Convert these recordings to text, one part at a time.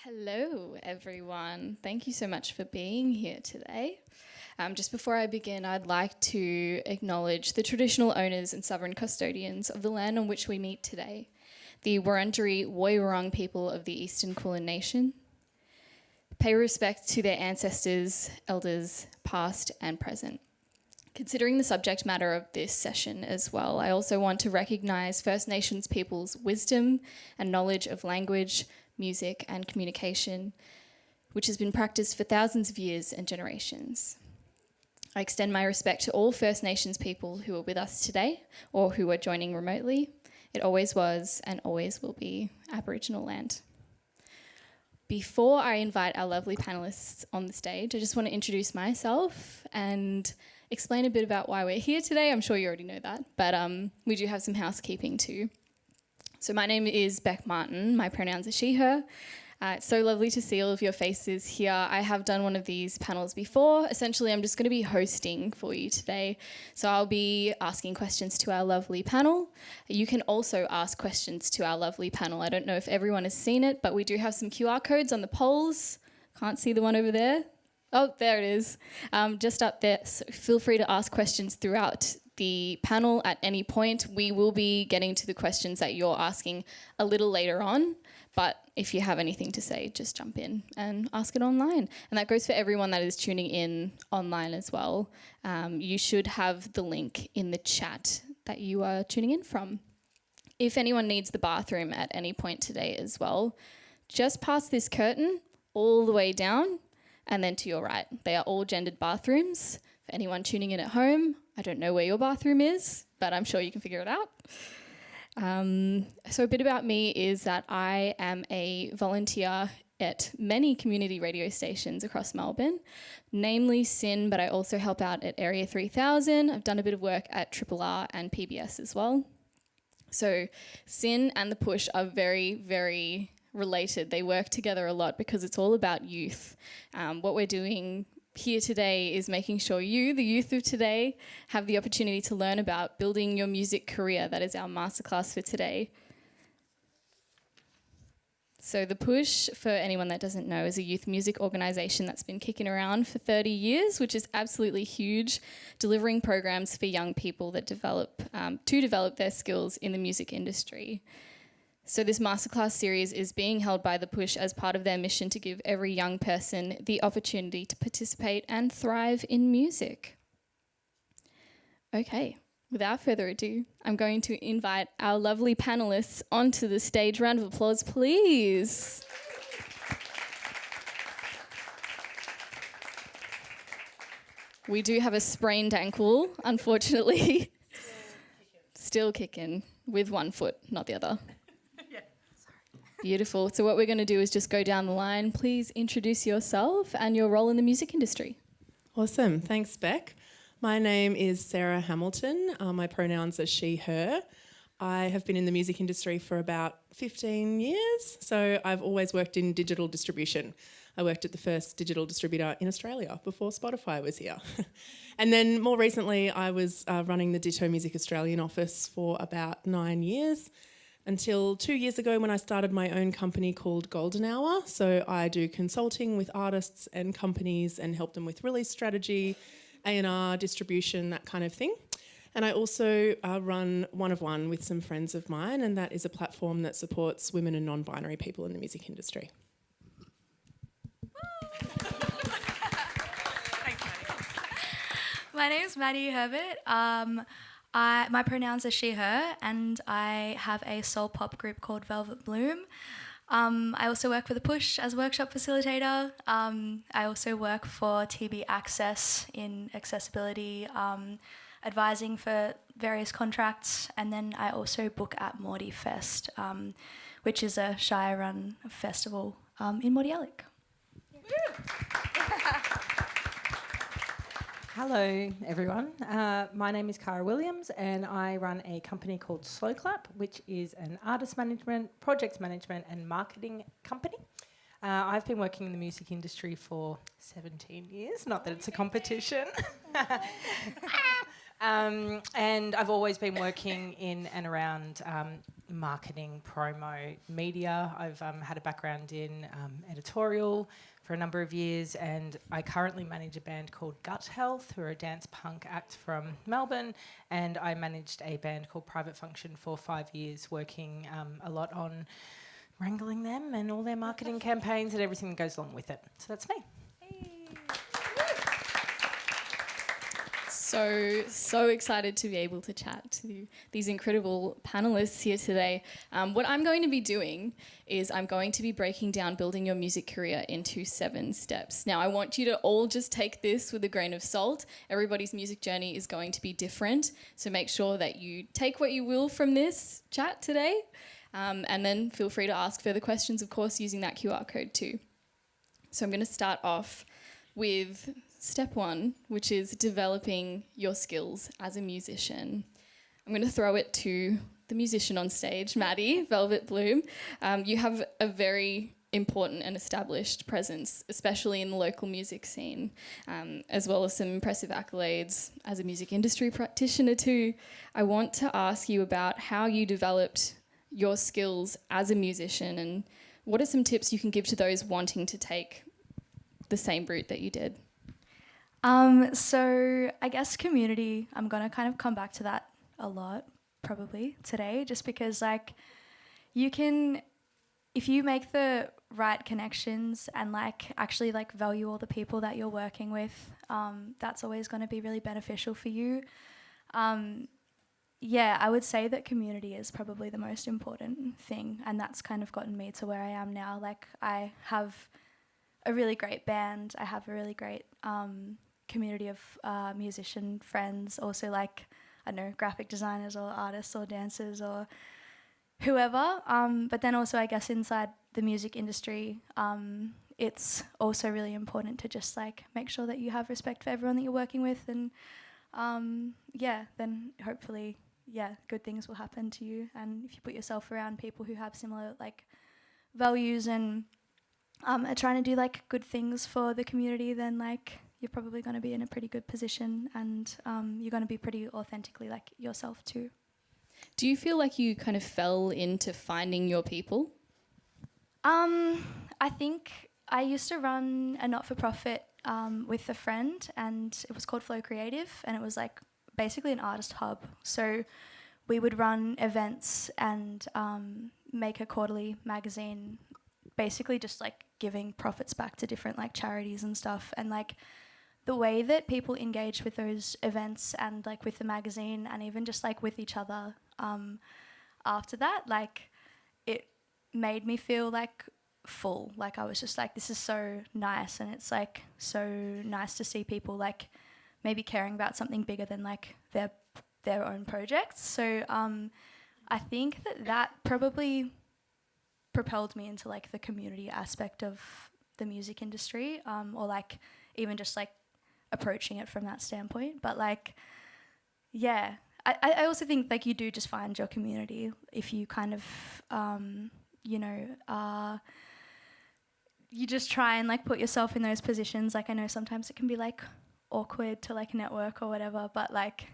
Hello, everyone. Thank you so much for being here today. Just before I begin, I'd like to acknowledge the traditional owners and sovereign custodians of the land on which we meet today, the Wurundjeri Woiwurrung people of the Eastern Kulin Nation. Pay respect to their ancestors, elders, past and present. Considering the subject matter of this session as well, I also want to recognise First Nations people's wisdom and knowledge of language, music and communication, which has been practiced for thousands of years and generations. I extend my respect to all First Nations people who are with us today or who are joining remotely. It always was and always will be Aboriginal land. Before I invite our lovely panellists on the stage, I just want to introduce myself and explain a bit about why we're here today. I'm sure you already know that, but we do have some housekeeping too. So my name is Beck Martin. My pronouns are she, her. It's so lovely to see all of your faces here. I have done one of these panels before. Essentially, I'm just going to be hosting for you today. So I'll be asking questions to our lovely panel. You can also ask questions to our lovely panel. I don't know if everyone has seen it, but we do have some QR codes on the polls. Can't see the one over there. Oh, there it is. Just up there. So feel free to ask questions throughout the panel at any point. We will be getting to the questions that you're asking a little later on, but if you have anything to say, just jump in and ask it online. And that goes for everyone that is tuning in online as well. You should have the link in the chat that you are tuning in from. If anyone needs the bathroom at any point today as well, just past this curtain all the way down and then to your right. They are all gendered bathrooms. For anyone tuning in at home, I don't know where your bathroom is, but I'm sure you can figure it out. So a bit about me is that I am a volunteer at many community radio stations across Melbourne, namely SYN, but I also help out at Area 3000. I've done a bit of work at Triple R and PBS as well. So SYN and The Push are very, very related. They work together a lot because it's all about youth. What we're doing here today is making sure you, the youth of today, have the opportunity to learn about building your music career. That is our masterclass for today. So The Push, for anyone that doesn't know, is a youth music organisation that's been kicking around for 30 years, which is absolutely huge, delivering programs for young people that develop their skills in the music industry. So this masterclass series is being held by The Push as part of their mission to give every young person the opportunity to participate and thrive in music. Okay, without further ado, I'm going to invite our lovely panellists onto the stage. Round of applause, please. We do have a sprained ankle, unfortunately. Still kicking with one foot, not the other. Beautiful. So what we're going to do is just go down the line. Please introduce yourself and your role in the music industry. Awesome. Thanks, Beck. My name is Sarah Hamilton. My pronouns are she, her. I have been in the music industry for about 15 years, so I've always worked in digital distribution. I worked at the first digital distributor in Australia before Spotify was here. And then more recently, I was running the Ditto Music Australian office for about 9 years, until 2 years ago when I started my own company called Golden Hour. So I do consulting with artists and companies and help them with release strategy, A&R, distribution, that kind of thing. And I also run One of One with some friends of mine, and that is a platform that supports women and non-binary people in the music industry. Thanks, Maddie. My name's Maddie Herbert. My pronouns are she, her, and I have a soul pop group called Velvet Bloom. I also work for The Push as a workshop facilitator. I also work for TB Access in accessibility, advising for various contracts, and then I also book at Mordy Fest, which is a Shire-run festival in Mordialloc. Hello everyone, my name is Cara Williams and I run a company called Slow Clap, which is an artist management, project management and marketing company. I've been working in the music industry for 17 years, not that it's a competition. And I've always been working in and around marketing, promo, media. I've had a background in editorial for a number of years, and I currently manage a band called Gut Health, who are a dance punk act from Melbourne, and I managed a band called Private Function for 5 years, working a lot on wrangling them and all their marketing campaigns and everything that goes along with it. So that's me. So excited to be able to chat to these incredible panelists here today. What I'm going to be doing is I'm going to be breaking down building your music career into 7 steps. Now, I want you to all just take this with a grain of salt. Everybody's music journey is going to be different, so make sure that you take what you will from this chat today, and then feel free to ask further questions, of course, using that QR code too. So I'm going to start off with step 1, which is developing your skills as a musician. I'm going to throw it to the musician on stage, Maddie, Velvet Bloom. You have a very important and established presence, especially in the local music scene, as well as some impressive accolades as a music industry practitioner too. I want to ask you about how you developed your skills as a musician, and what are some tips you can give to those wanting to take the same route that you did? So I guess community, I'm going to kind of come back to that a lot probably today, just because like you can, if you make the right connections and like actually like value all the people that you're working with, that's always going to be really beneficial for you. Yeah, I would say that community is probably the most important thing, and that's kind of gotten me to where I am now. Like I have a really great band, I have a really great community of musician friends, also like, I don't know, graphic designers or artists or dancers or whoever. But then also I guess inside the music industry, it's also really important to just like make sure that you have respect for everyone that you're working with, and then hopefully, good things will happen to you. And if you put yourself around people who have similar like values and are trying to do like good things for the community, then like you're probably going to be in a pretty good position, and you're going to be pretty authentically like yourself too. Do you feel like you kind of fell into finding your people? I think I used to run a not-for-profit with a friend, and it was called Flow Creative, and it was like basically an artist hub. So we would run events and make a quarterly magazine, basically just like giving profits back to different like charities and stuff. And like the way that people engaged with those events and like with the magazine and even just like with each other after that, like it made me feel like full. Like I was just like, this is so nice, and it's like so nice to see people like maybe caring about something bigger than like their own projects. So I think that probably propelled me into like the community aspect of the music industry, or like even just like approaching it from that standpoint. But like, yeah, I also think like you do just find your community if you kind of, you just try and like put yourself in those positions. Like I know sometimes it can be like awkward to like network or whatever, but like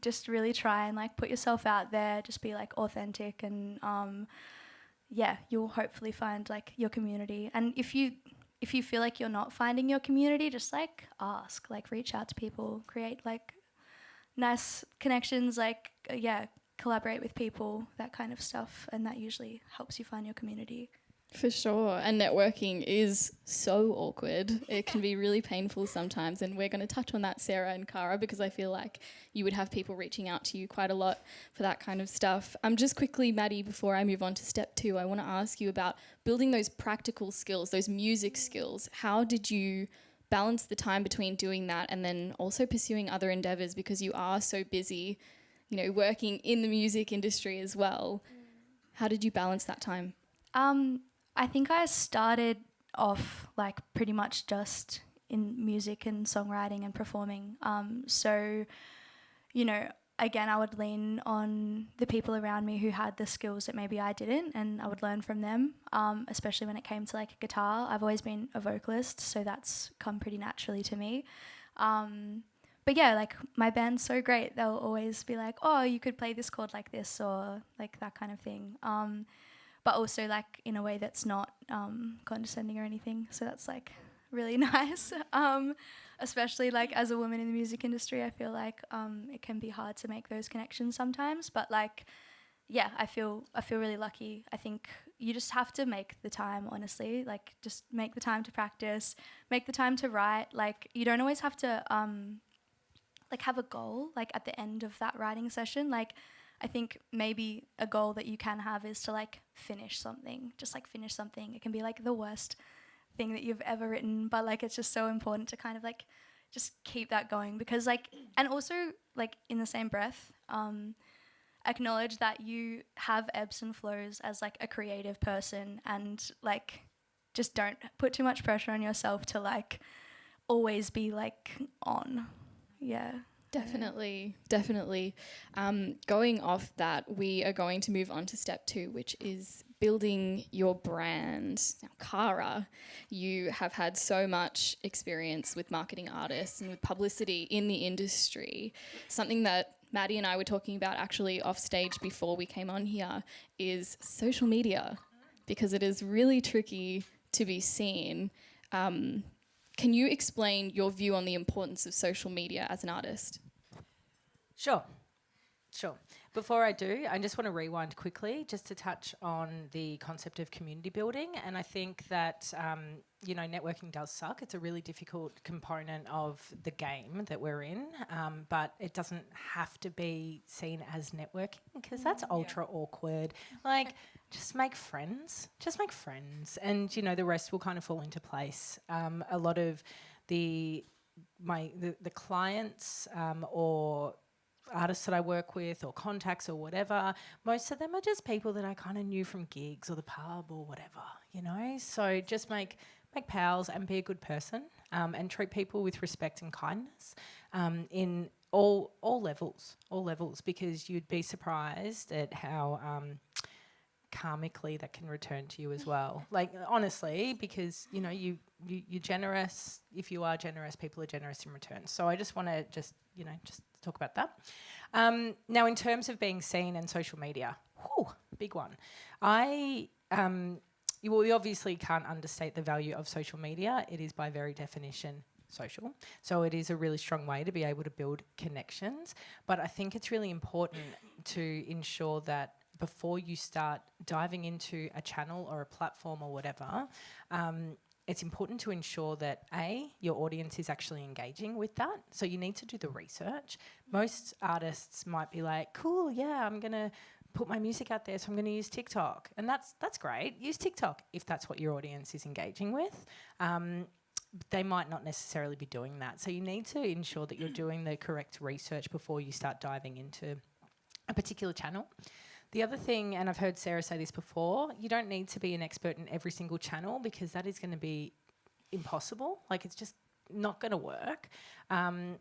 just really try and like put yourself out there, just be like authentic, and you'll hopefully find like your community. And if you feel like you're not finding your community, just like ask, like reach out to people, create like nice connections, like collaborate with people, that kind of stuff, and that usually helps you find your community. For sure. And networking is so awkward. It can be really painful sometimes. And we're going to touch on that, Sarah and Cara, because I feel like you would have people reaching out to you quite a lot for that kind of stuff. Just quickly, Maddie, before I move on to step 2, I want to ask you about building those practical skills, those music skills. How did you balance the time between doing that and then also pursuing other endeavours, because you are so busy, you know, working in the music industry as well? How did you balance that time? I think I started off like pretty much just in music and songwriting and performing. So, you know, again, I would lean on the people around me who had the skills that maybe I didn't, and I would learn from them, especially when it came to like guitar. I've always been a vocalist, so that's come pretty naturally to me. but yeah, like my band's so great. They'll always be like, oh, you could play this chord like this or like that kind of thing. But also like in a way that's not condescending or anything. So that's like really nice. Especially like as a woman in the music industry, I feel like it can be hard to make those connections sometimes. But like, yeah, I feel really lucky. I think you just have to make the time, honestly. Like just make the time to practice, make the time to write. Like you don't always have to like have a goal like at the end of that writing session. Like I think maybe a goal that you can have is to like finish something. Just like finish something. It can be like the worst thing that you've ever written, but like it's just so important to kind of like just keep that going, because like, and also like in the same breath, acknowledge that you have ebbs and flows as like a creative person, and like just don't put too much pressure on yourself to like always be like on. Yeah. Definitely, definitely. Going off that, we are going to move on to step 2, which is building your brand. Now, Cara, you have had so much experience with marketing artists and with publicity in the industry. Something that Maddie and I were talking about actually off stage before we came on here is social media, because it is really tricky to be seen. Can you explain your view on the importance of social media as an artist? Sure. Before I do, I just want to rewind quickly just to touch on the concept of community building. And I think that, networking does suck. It's a really difficult component of the game that we're in, but it doesn't have to be seen as networking, because that's ultra awkward. Like, just make friends. And, the rest will kind of fall into place. A lot of the clients or artists that I work with or contacts or whatever, most of them are just people that I kind of knew from gigs or the pub or whatever, So just make pals and be a good person, and treat people with respect and kindness in all levels, because you'd be surprised at how karmically that can return to you as well. Like, honestly, because, you're generous. If you are generous, people are generous in return. So I just want to just talk about that. Now, in terms of being seen and social media, big one. We obviously can't understate the value of social media. It is by very definition social. So it is a really strong way to be able to build connections. But I think it's really important to ensure that before you start diving into a channel or a platform or whatever, it's important to ensure that your audience is actually engaging with that. So you need to do the research. Most artists might be like, cool, yeah, I'm going to put my music out there, so I'm going to use TikTok. And that's great. Use TikTok if that's what your audience is engaging with. They might not necessarily be doing that. So you need to ensure that you're doing the correct research before you start diving into a particular channel. The other thing, and I've heard Sarah say this before, you don't need to be an expert in every single channel, because that is going to be impossible. Like, it's just not going to work. I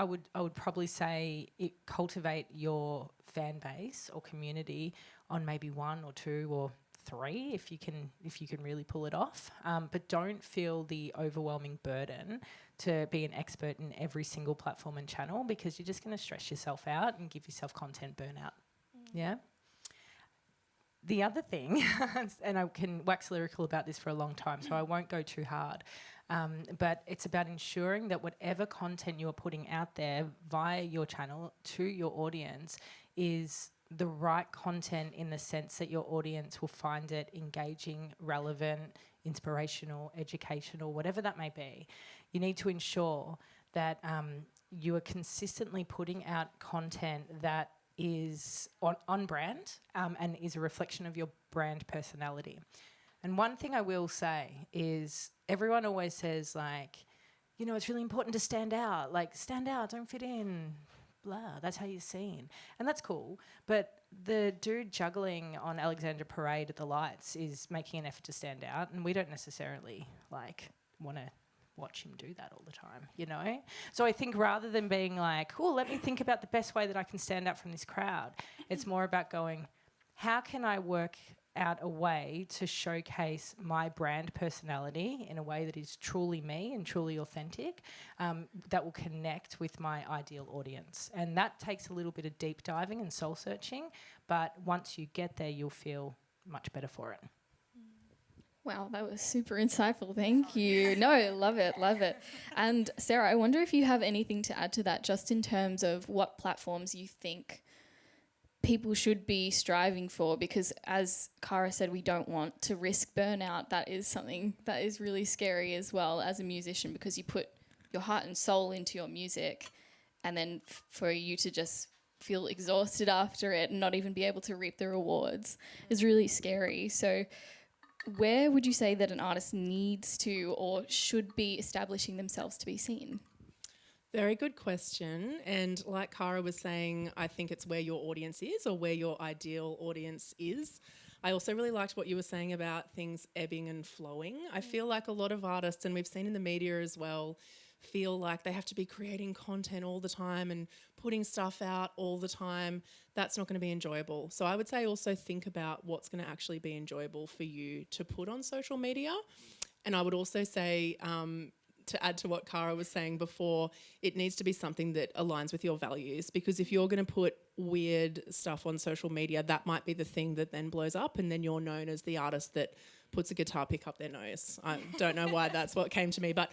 would probably say cultivate your fan base or community on maybe 1 or 2 or 3 if you can really pull it off. But don't feel the overwhelming burden to be an expert in every single platform and channel, because you're just going to stress yourself out and give yourself content burnout. Yeah. The other thing, and I can wax lyrical about this for a long time, so I won't go too hard, but it's about ensuring that whatever content you're putting out there via your channel to your audience is the right content, in the sense that your audience will find it engaging, relevant, inspirational, educational, whatever that may be. You need to ensure that you are consistently putting out content that is on brand and is a reflection of your brand personality. And one thing I will say is, everyone always says, like, it's really important to stand out. Like, stand out, don't fit in, blah. That's how you're seen. And that's cool. But the dude juggling on Alexandra Parade at the lights is making an effort to stand out, and we don't necessarily, want to watch him do that all the time, So I think rather than being like, let me think about the best way that I can stand out from this crowd, it's more about going, how can I work out a way to showcase my brand personality in a way that is truly me and truly authentic, that will connect with my ideal audience. And that takes a little bit of deep diving and soul searching, but once you get there, you'll feel much better for it. Wow, that was super insightful. Thank you. No, love it, love it. And Sarah, I wonder if you have anything to add to that, just in terms of what platforms you think people should be striving for, because as Cara said, we don't want to risk burnout. That is something that is really scary as well as a musician, because you put your heart and soul into your music, and then for you to just feel exhausted after it and not even be able to reap the rewards is really scary. So where would you say that an artist needs to or should be establishing themselves to be seen? Very good question. And like Cara was saying, I think it's where your audience is, or where your ideal audience is. I also really liked what you were saying about things ebbing and flowing. I feel like a lot of artists, and we've seen in the media as well, feel like they have to be creating content all the time and putting stuff out all the time. That's not going to be enjoyable. So I would say also think about what's going to actually be enjoyable for you to put on social media. And I would also say, to add to what Cara was saying before, it needs to be something that aligns with your values, because if you're going to put weird stuff on social media, that might be the thing that then blows up, and then you're known as the artist that puts a guitar pick up their nose. I don't know why that's what came to me, but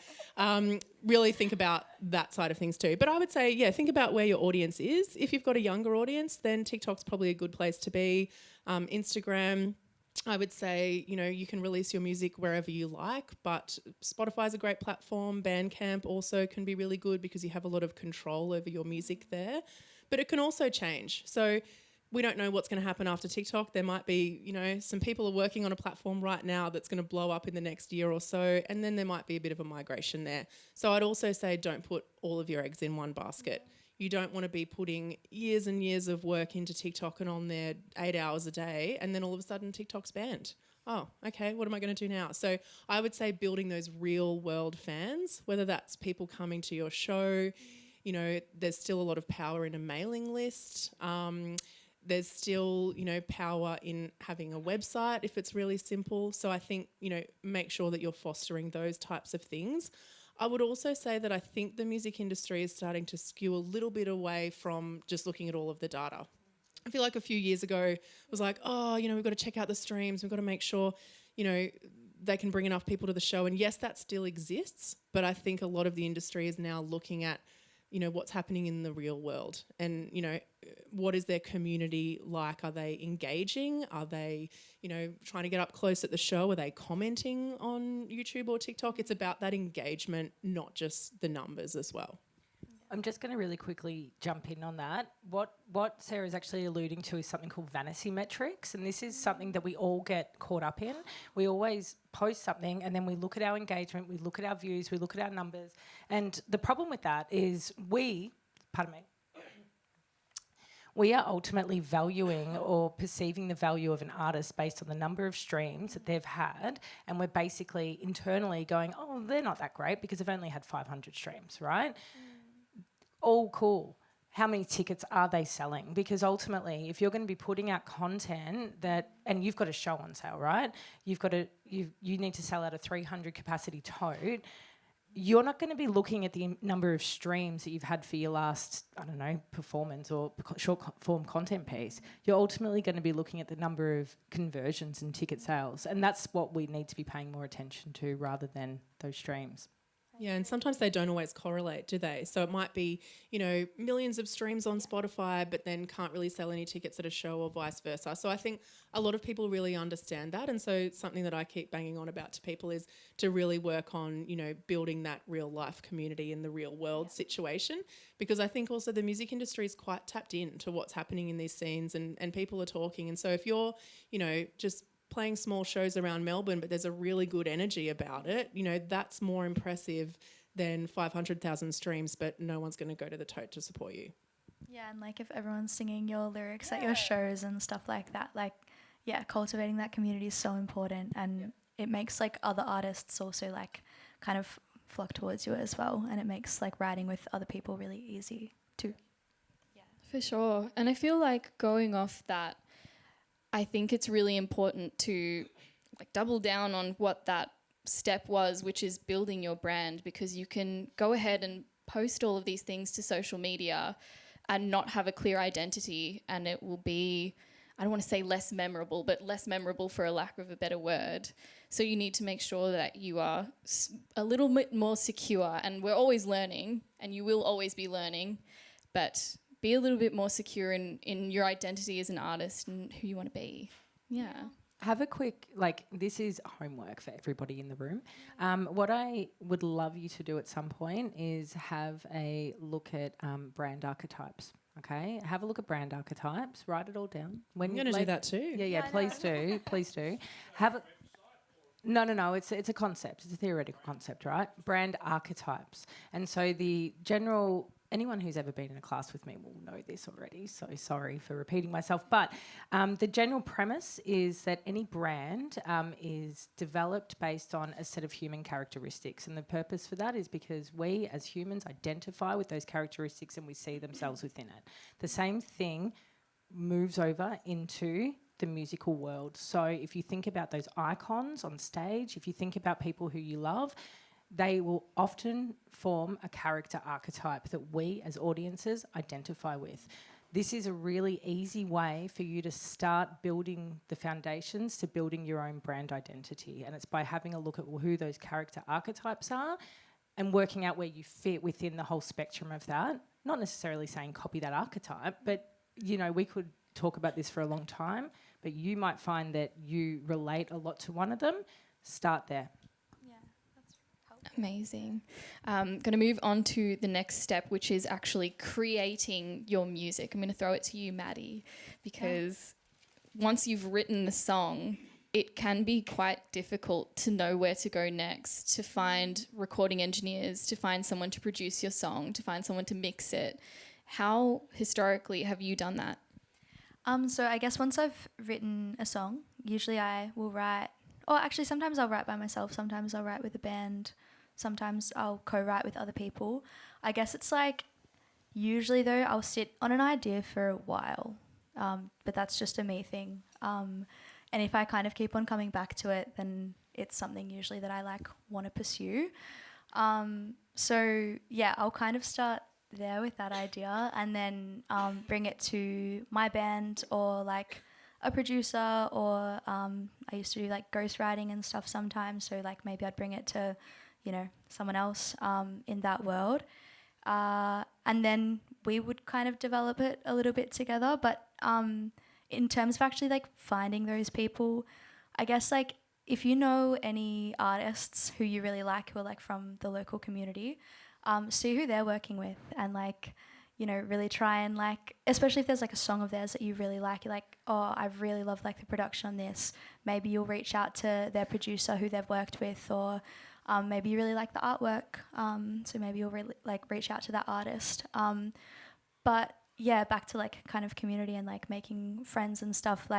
really think about that side of things too. But I would say, yeah, think about where your audience is. If you've got a younger audience, then TikTok's probably a good place to be. Instagram, I would say, you can release your music wherever you like, but Spotify is a great platform. Bandcamp also can be really good because you have a lot of control over your music there. But it can also change. So we don't know what's going to happen after TikTok. There might be, some people are working on a platform right now that's going to blow up in the next year or so, and then there might be a bit of a migration there. So I'd also say don't put all of your eggs in one basket. You don't want to be putting years and years of work into TikTok and on there 8 hours a day, and then all of a sudden TikTok's banned. Oh, okay, what am I going to do now? So I would say building those real world fans, whether that's people coming to your show, there's still a lot of power in a mailing list. There's still, power in having a website if it's really simple. So I think, make sure that you're fostering those types of things. I would also say that I think the music industry is starting to skew a little bit away from just looking at all of the data. I feel like a few years ago it was like, we've got to check out the streams, we've got to make sure, they can bring enough people to the show. And yes, that still exists, but I think a lot of the industry is now looking at, what's happening in the real world, and, what is their community like? Are they engaging? Are they, trying to get up close at the show? Are they commenting on YouTube or TikTok? It's about that engagement, not just the numbers as well. I'm just going to really quickly jump in on that. What Sarah's actually alluding to is something called vanity metrics, and this is something that we all get caught up in. We always post something and then we look at our engagement, we look at our views, we look at our numbers, and the problem with that is we are ultimately valuing or perceiving the value of an artist based on the number of streams that they've had, and we're basically internally going, oh, they're not that great because they've only had 500 streams, right? All cool. How many tickets are they selling? Because ultimately, if you're going to be putting out content and you've got a show on sale, right? You need to sell out a 300 capacity tote. You're not going to be looking at the number of streams that you've had for your last, performance or short form content piece. You're ultimately going to be looking at the number of conversions and ticket sales. And that's what we need to be paying more attention to rather than those streams. Yeah, and sometimes they don't always correlate, do they? So it might be, millions of streams on Spotify, but then can't really sell any tickets at a show or vice versa. So I think a lot of people really understand that. And so something that I keep banging on about to people is to really work on, building that real life community in the real world situation. Because I think also the music industry is quite tapped into what's happening in these scenes, and people are talking. And so if you're, just playing small shows around Melbourne, but there's a really good energy about it, that's more impressive than 500,000 streams, but no one's going to go to the tote to support you. Yeah, and if everyone's singing your lyrics at your shows and stuff like that, cultivating that community is so important, and it makes other artists also kind of flock towards you as well, and it makes writing with other people really easy too. Yeah, for sure. And I feel like going off that, I think it's really important to like double down on what that step was, which is building your brand, because you can go ahead and post all of these things to social media and not have a clear identity, and it will be, I don't want to say less memorable, but less memorable for a lack of a better word. So you need to make sure that you are a little bit more secure, and we're always learning, and you will always be learning, but be a little bit more secure in your identity as an artist and who you want to be. Yeah. Have a quick, this is homework for everybody in the room. What I would love you to do at some point is have a look at brand archetypes, okay? Have a look at brand archetypes, write it all down. I'm going to do that too. Yeah, please do, please do. No, it's a concept, it's a theoretical concept, right? Brand archetypes. And so anyone who's ever been in a class with me will know this already, so sorry for repeating myself. But the general premise is that any brand is developed based on a set of human characteristics. And the purpose for that is because we as humans identify with those characteristics and we see themselves within it. The same thing moves over into the musical world. So if you think about those icons on stage, if you think about people who you love, they will often form a character archetype that we as audiences identify with. This is a really easy way for you to start building the foundations to building your own brand identity. And it's by having a look at who those character archetypes are and working out where you fit within the whole spectrum of that. Not necessarily saying copy that archetype, but we could talk about this for a long time, but you might find that you relate a lot to one of them. Start there. Amazing. Going to move on to the next step, which is actually creating your music. I'm going to throw it to you, Maddie, because once you've written the song, it can be quite difficult to know where to go next, to find recording engineers, to find someone to produce your song, to find someone to mix it. How historically have you done that? So I guess once I've written a song, usually I will write, or actually sometimes I'll write by myself, sometimes I'll write with a band, sometimes I'll co-write with other people. I guess it's usually though, I'll sit on an idea for a while, but that's just a me thing. And if I kind of keep on coming back to it, then it's something usually that I want to pursue. So yeah, I'll kind of start there with that idea and then bring it to my band or a producer, or I used to do ghostwriting and stuff sometimes, so maybe I'd bring it to someone else in that world, and then we would kind of develop it a little bit together. But in terms of actually finding those people, I guess if you know any artists who you really like who are from the local community, see who they're working with and really try and especially if there's a song of theirs that you really like, you're oh, I really love the production on this. Maybe you'll reach out to their producer who they've worked with, or maybe you really like the artwork, so maybe you'll really reach out to that artist. But yeah, back to kind of community and making friends and stuff.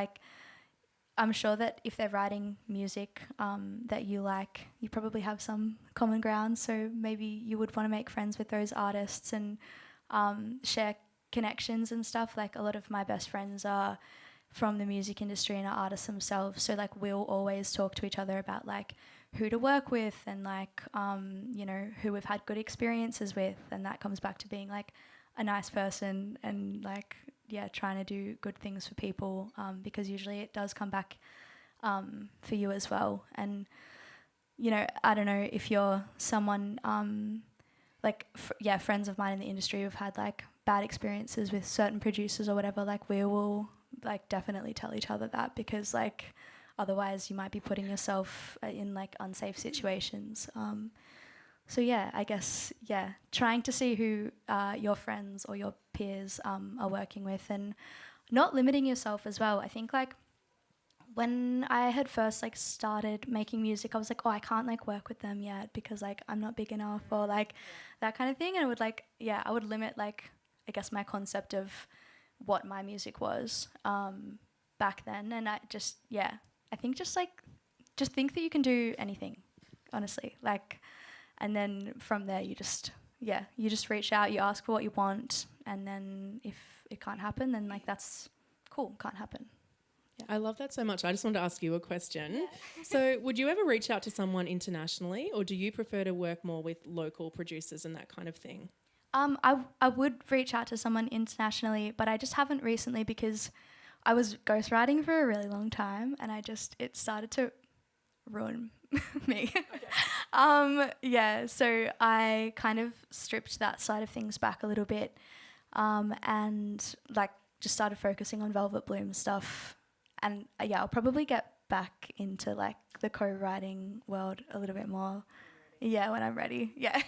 I'm sure that if they're writing music that you like, you probably have some common ground. So maybe you would want to make friends with those artists and share connections and stuff. A lot of my best friends are from the music industry and are artists themselves. So we'll always talk to each other about who to work with and who we've had good experiences with. And that comes back to being a nice person and trying to do good things for people, because usually it does come back for you as well. And I don't know if you're someone friends of mine in the industry who've had bad experiences with certain producers or whatever, we will definitely tell each other that, because otherwise you might be putting yourself in unsafe situations. So yeah, I guess, trying to see who your friends or your peers are working with, and not limiting yourself as well. I think when I had first started making music, I was oh, I can't work with them yet because I'm not big enough, or that kind of thing. And I would I would limit I guess my concept of what my music was back then. And I just, I think just think that you can do anything, honestly. And then from there, you just reach out, you ask for what you want, and then if it can't happen, then that's cool, can't happen. I love that so much. I just wanted to ask you a question. So would you ever reach out to someone internationally, or do you prefer to work more with local producers and that kind of thing? I would reach out to someone internationally, but I just haven't recently because I was ghostwriting for a really long time and it started to ruin me. So I kind of stripped that side of things back a little bit and like just started focusing on Velvet Bloom stuff. And I'll probably get back into like the co-writing world a little bit more. Yeah, when I'm ready. Yeah.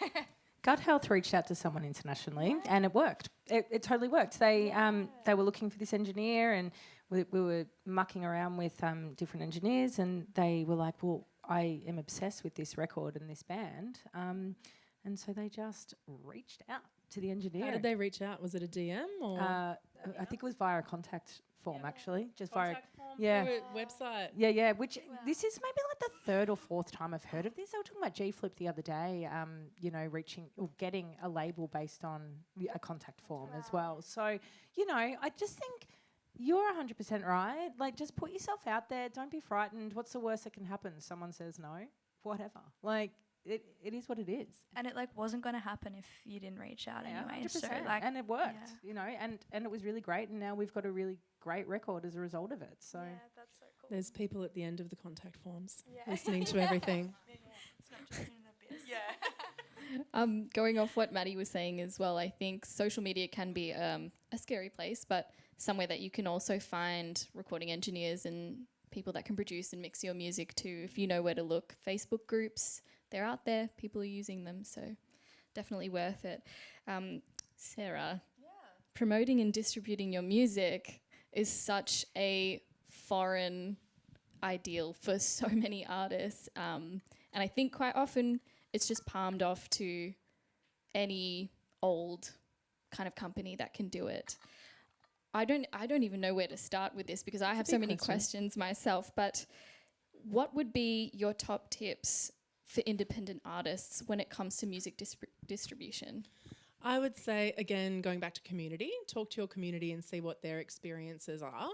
Gut Health reached out to someone internationally, and it worked. It totally worked. They were looking for this engineer, and we were mucking around with different engineers, and they were like, "Well, I am obsessed with this record and this band," and so they just reached out to the engineer. How did they reach out? Was it a DM or I think it was via a contact form, actually, just contact via form yeah. through a website? Yeah. Which this is maybe like the third or fourth time I've heard of this. They were talking about G Flip the other day. Reaching or getting a label based on a contact form as well. So I just think you're 100% right. Like, just put yourself out there. Don't be frightened. What's the worst that can happen? Someone says no. Whatever. Like, it is what it is. And it like wasn't going to happen if you didn't reach out anyway. 100%. So like, and it worked, and it was really great. And now we've got a really great record as a result of it. So that's so cool. There's people at the end of the contact forms listening to everything. It's not just in the biz. Going off what Maddie was saying as well, I think social media can be a scary place, but somewhere that you can also find recording engineers and people that can produce and mix your music too. If you know where to look, Facebook groups, they're out there, people are using them, so definitely worth it. Sarah, promoting and distributing your music is such a foreign ideal for so many artists, and I think quite often it's just palmed off to any old kind of company that can do it. I don't even know where to start with this because I have so many questions myself, but what would be your top tips for independent artists when it comes to music distribution? I would say, again, going back to community, talk to your community and see what their experiences are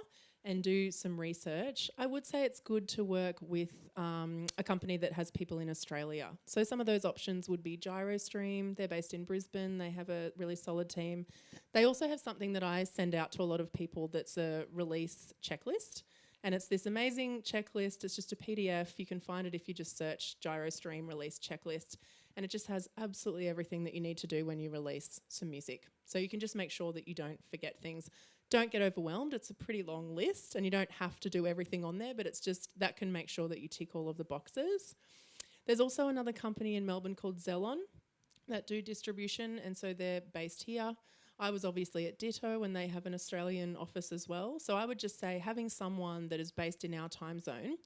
and do some research. I would say it's good to work with a company that has people in Australia. So some of those options would be GyroStream. They're based in Brisbane. They have a really solid team. They also have something that I send out to a lot of people that's a release checklist. And it's this amazing checklist. It's just a PDF. You can find it if you just search GyroStream release checklist. And it just has absolutely everything that you need to do when you release some music. So you can just make sure that you don't forget things. Don't get overwhelmed. It's a pretty long list and you don't have to do everything on there, but it's just that can make sure that you tick all of the boxes. There's also another company in Melbourne called Zelon that do distribution, and so they're based here. I was obviously at Ditto and they have an Australian office as well. So I would just say having someone that is based in our time zone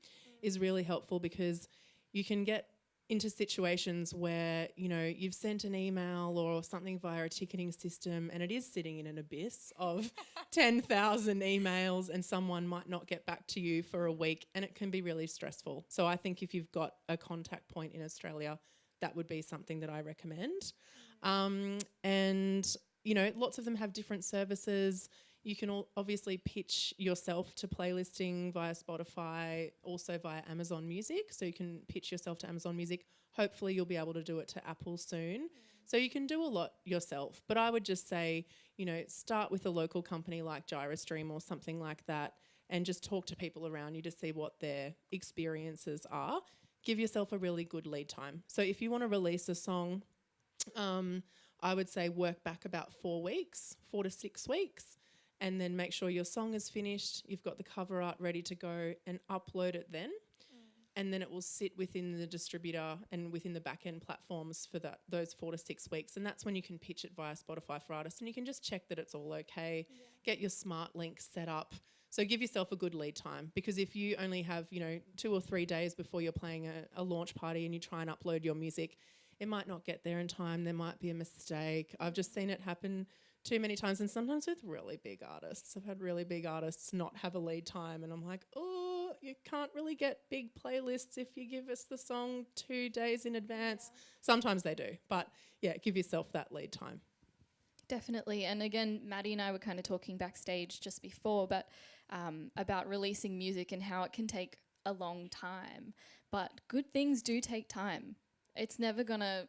is really helpful because you can get into situations where, you've sent an email or something via a ticketing system and it is sitting in an abyss of 10,000 emails and someone might not get back to you for a week and it can be really stressful. So I think if you've got a contact point in Australia, that would be something that I recommend. Lots of them have different services. You can obviously pitch yourself to playlisting via Spotify, also via Amazon Music. So you can pitch yourself to Amazon Music. Hopefully you'll be able to do it to Apple soon. So you can do a lot yourself. But I would just say, start with a local company like GyroStream or something like that and just talk to people around you to see what their experiences are. Give yourself a really good lead time. So if you want to release a song, I would say work back about 4 to 6 weeks. And then make sure your song is finished, you've got the cover art ready to go and upload it then. And then it will sit within the distributor and within the back-end platforms for those 4 to 6 weeks. And that's when you can pitch it via Spotify for artists and you can just check that it's all okay, get your smart links set up. So give yourself a good lead time because if you only have, 2 or 3 days before you're playing a launch party and you try and upload your music, it might not get there in time. There might be a mistake. I've just seen it happen too many times and sometimes with really big artists. I've had really big artists not have a lead time and I'm like, oh, you can't really get big playlists if you give us the song 2 days in advance. Sometimes they do, but give yourself that lead time. Definitely. And again, Maddie and I were kind of talking backstage just before, but about releasing music and how it can take a long time. But good things do take time. It's never going to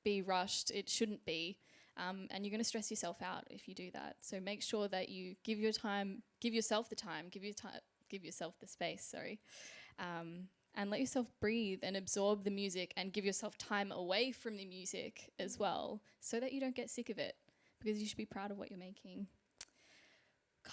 be rushed. It shouldn't be. And you're going to stress yourself out if you do that. So make sure that you give yourself the time, give yourself the space, and let yourself breathe and absorb the music and give yourself time away from the music as well so that you don't get sick of it, because you should be proud of what you're making.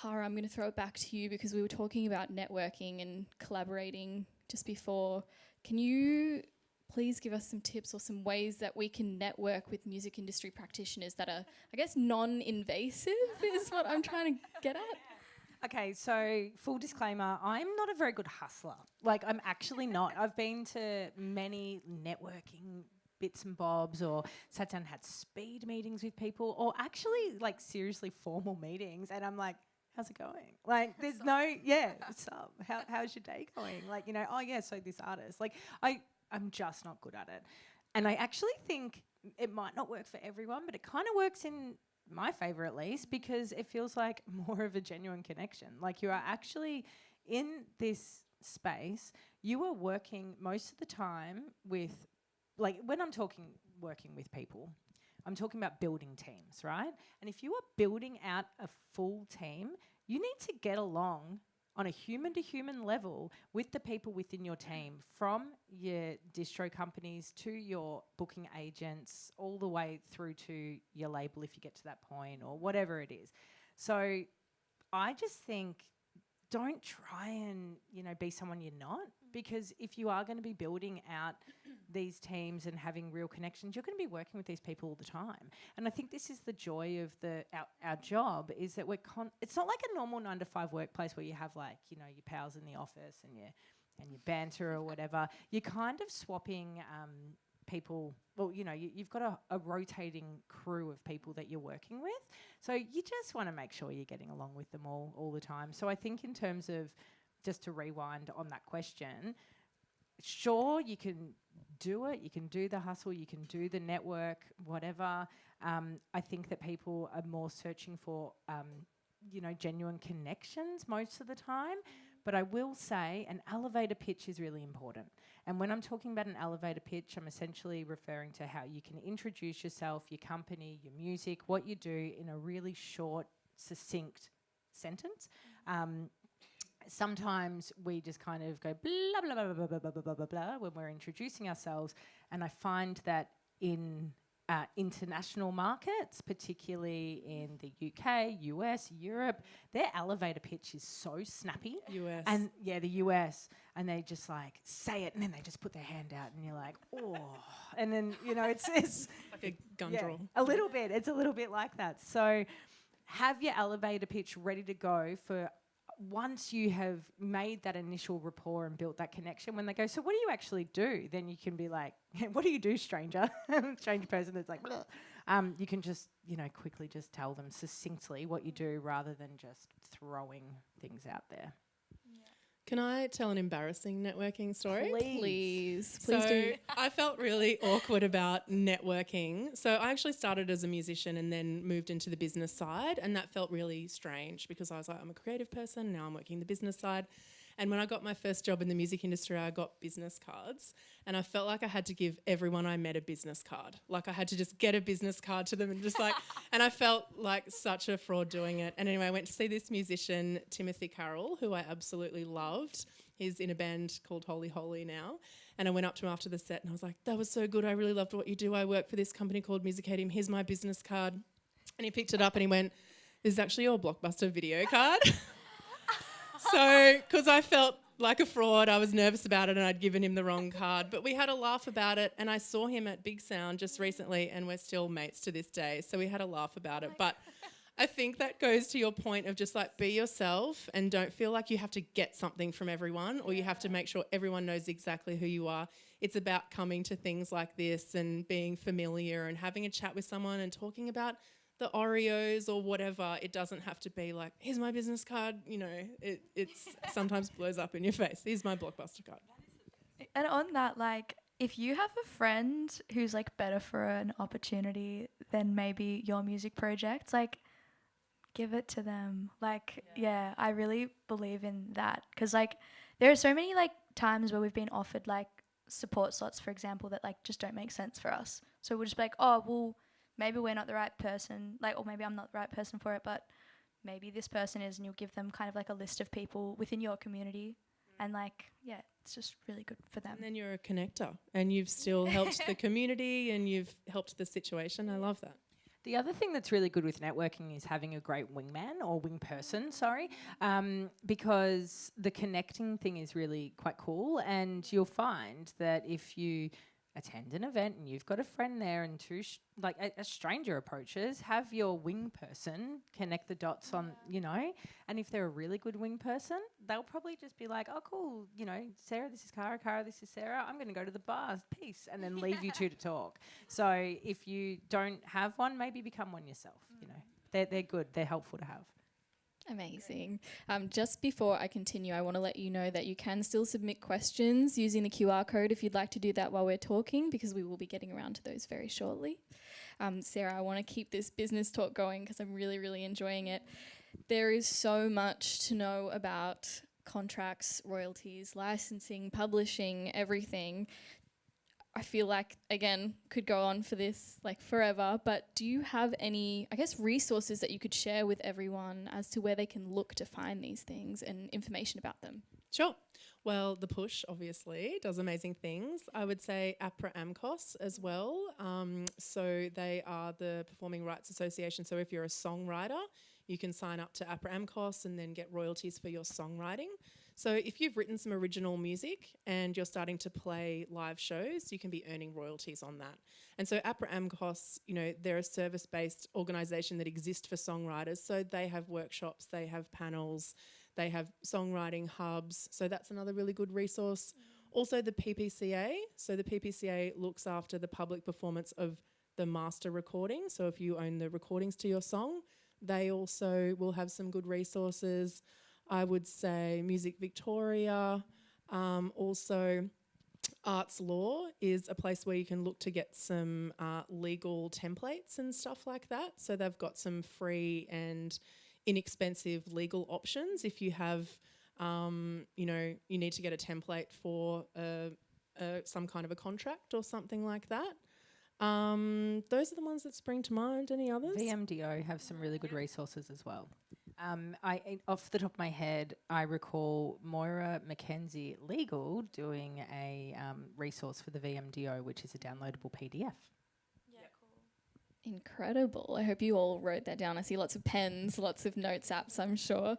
Cara, I'm going to throw it back to you because we were talking about networking and collaborating just before. Can you please give us some tips or some ways that we can network with music industry practitioners that are, I guess, non-invasive is what I'm trying to get at? Okay, so full disclaimer, I'm not a very good hustler. Like, I'm actually not. I've been to many networking bits and bobs, or sat down and had speed meetings with people, or actually, like, seriously formal meetings, and I'm like, how's it going? Like, there's what's up? How's your day going? Like, you know, oh yeah, so this artist. Like, I'm just not good at it. And I actually think it might not work for everyone, but it kind of works in my favour at least, because it feels like more of a genuine connection. Like, you are actually in this space, you are working most of the time with, like, when I'm talking working with people, I'm talking about building teams, right? And if you are building out a full team, you need to get along on a human-to-human level with the people within your team, from your distro companies to your booking agents, all the way through to your label if you get to that point, or whatever it is. So I just think, don't try and, you know, be someone you're not, because if you are going to be building out these teams and having real connections, you're going to be working with these people all the time. And I think this is the joy of our job, is that it's not like a normal 9-to-5 workplace where you have, like, you know, your pals in the office and your banter or whatever. You're kind of swapping people. Well, you know, you've got a rotating crew of people that you're working with. So you just want to make sure you're getting along with them all the time. So I think, in terms of, just to rewind on that question, sure, you can do it. You can do the hustle. You can do the network, whatever. I think that people are more searching for, you know, genuine connections most of the time. But I will say an elevator pitch is really important. And when I'm talking about an elevator pitch, I'm essentially referring to how you can introduce yourself, your company, your music, what you do in a really short, succinct sentence. Sometimes we just kind of go blah, blah, blah, blah, blah, blah, blah, blah, blah when we're introducing ourselves. And I find that in international markets, particularly in the UK, US, Europe, their elevator pitch is so snappy. US. And yeah, the US. And they just, like, say it, and then they just put their hand out, and you're like, oh. And then, you know, it's like a gun draw. A little bit. It's a little bit like that. So have your elevator pitch ready to go for once you have made that initial rapport and built that connection. When they go, so what do you actually do? Then you can be like, what do you do, stranger? Strange person that's like, you can just, you know, quickly just tell them succinctly what you do, rather than just throwing things out there. Yeah. Can I tell an embarrassing networking story? Please So do. I felt really awkward about networking. So I actually started as a musician and then moved into the business side, and that felt really strange because I was like, I'm a creative person, now I'm working the business side. And when I got my first job in the music industry, I got business cards, and I felt like I had to give everyone I met a business card. Like, I had to just get a business card to them and just like, and I felt like such a fraud doing it. And anyway, I went to see this musician, Timothy Carroll, who I absolutely loved. He's in a band called Holy Holy now. And I went up to him after the set and I was like, that was so good. I really loved what you do. I work for this company called Musicadium. Here's my business card. And he picked it up and he went, this is actually your Blockbuster video card. So, because I felt like a fraud, I was nervous about it and I'd given him the wrong card. But we had a laugh about it, and I saw him at Big Sound just recently, and we're still mates to this day. So we had a laugh about it. But I think that goes to your point of just, like, be yourself and don't feel like you have to get something from everyone, or you have to make sure everyone knows exactly who you are. It's about coming to things like this and being familiar and having a chat with someone and talking about the Oreos or whatever. It doesn't have to be like, here's my business card. You know, it's sometimes blows up in your face. Here's my Blockbuster card. And on that, like, if you have a friend who's, like, better for an opportunity than maybe your music project, like give it to them. Like, yeah, I really believe in that because like there are so many like times where we've been offered like support slots, for example, that like just don't make sense for us. So we'll just be like, oh, well, maybe we're not the right person, like, or maybe I'm not the right person for it, but maybe this person is, and you'll give them kind of like a list of people within your community, and like, yeah, it's just really good for them. And then you're a connector and you've still helped the community and you've helped the situation. I love that. The other thing that's really good with networking is having a great wingman or wing person, because the connecting thing is really quite cool. And you'll find that if you attend an event and you've got a friend there and a stranger approaches, have your wing person connect the dots on, and if they're a really good wing person, they'll probably just be like, oh, cool, Sarah, this is Cara, this is Sarah, I'm going to go to the bar, peace, and then leave you two to talk. So if you don't have one, maybe become one yourself, They're good, they're helpful to have. Amazing. Just before I continue, I want to let you know that you can still submit questions using the QR code if you'd like to do that while we're talking, because we will be getting around to those very shortly. Sarah, I want to keep this business talk going because I'm really, really enjoying it. There is so much to know about contracts, royalties, licensing, publishing, everything. I feel like, again, could go on for this like forever, but do you have any, I guess, resources that you could share with everyone as to where they can look to find these things and information about them? Sure. Well, The Push obviously does amazing things. I would say APRA AMCOS as well. So they are the Performing Rights Association. So if you're a songwriter, you can sign up to APRA AMCOS and then get royalties for your songwriting. So if you've written some original music and you're starting to play live shows, you can be earning royalties on that. And so APRA AMCOS, they're a service-based organisation that exists for songwriters. So they have workshops, they have panels, they have songwriting hubs. So that's another really good resource. Also the PPCA. So the PPCA looks after the public performance of the master recording. So if you own the recordings to your song, they also will have some good resources. I would say Music Victoria. Also, Arts Law is a place where you can look to get some legal templates and stuff like that. So they've got some free and inexpensive legal options if you have, you need to get a template for some kind of a contract or something like that. Those are the ones that spring to mind. Any others? VMDO have some really good resources as well. Off the top of my head, I recall Moira McKenzie Legal doing a resource for the VMDO, which is a downloadable PDF. Yeah, cool. Incredible. I hope you all wrote that down. I see lots of pens, lots of notes apps, I'm sure.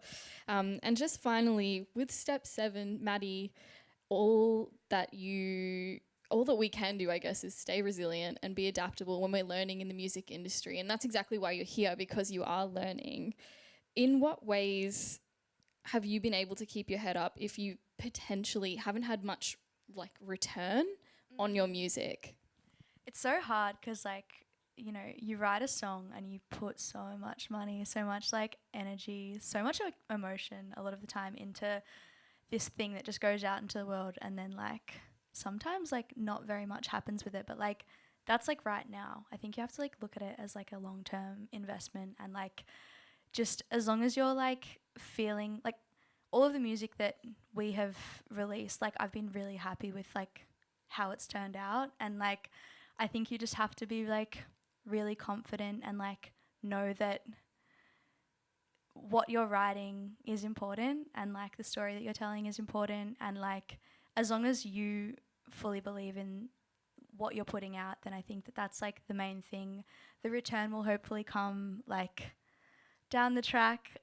And just finally, with step 7, Maddie, all that we can do, I guess, is stay resilient and be adaptable when we're learning in the music industry. And that's exactly why you're here, because you are learning. In what ways have you been able to keep your head up if you potentially haven't had much like return on your music? It's so hard because you write a song and you put so much money, so much like energy, so much like emotion a lot of the time into this thing that just goes out into the world, and then like sometimes like not very much happens with it, but like that's like right now. I think you have to like look at it as like a long-term investment, and like just as long as you're like feeling like all of the music that we have released, like I've been really happy with like how it's turned out, and like I think you just have to be like really confident and like know that what you're writing is important, and like the story that you're telling is important, and like as long as you fully believe in what you're putting out, then I think that that's like the main thing. The return will hopefully come like down the track.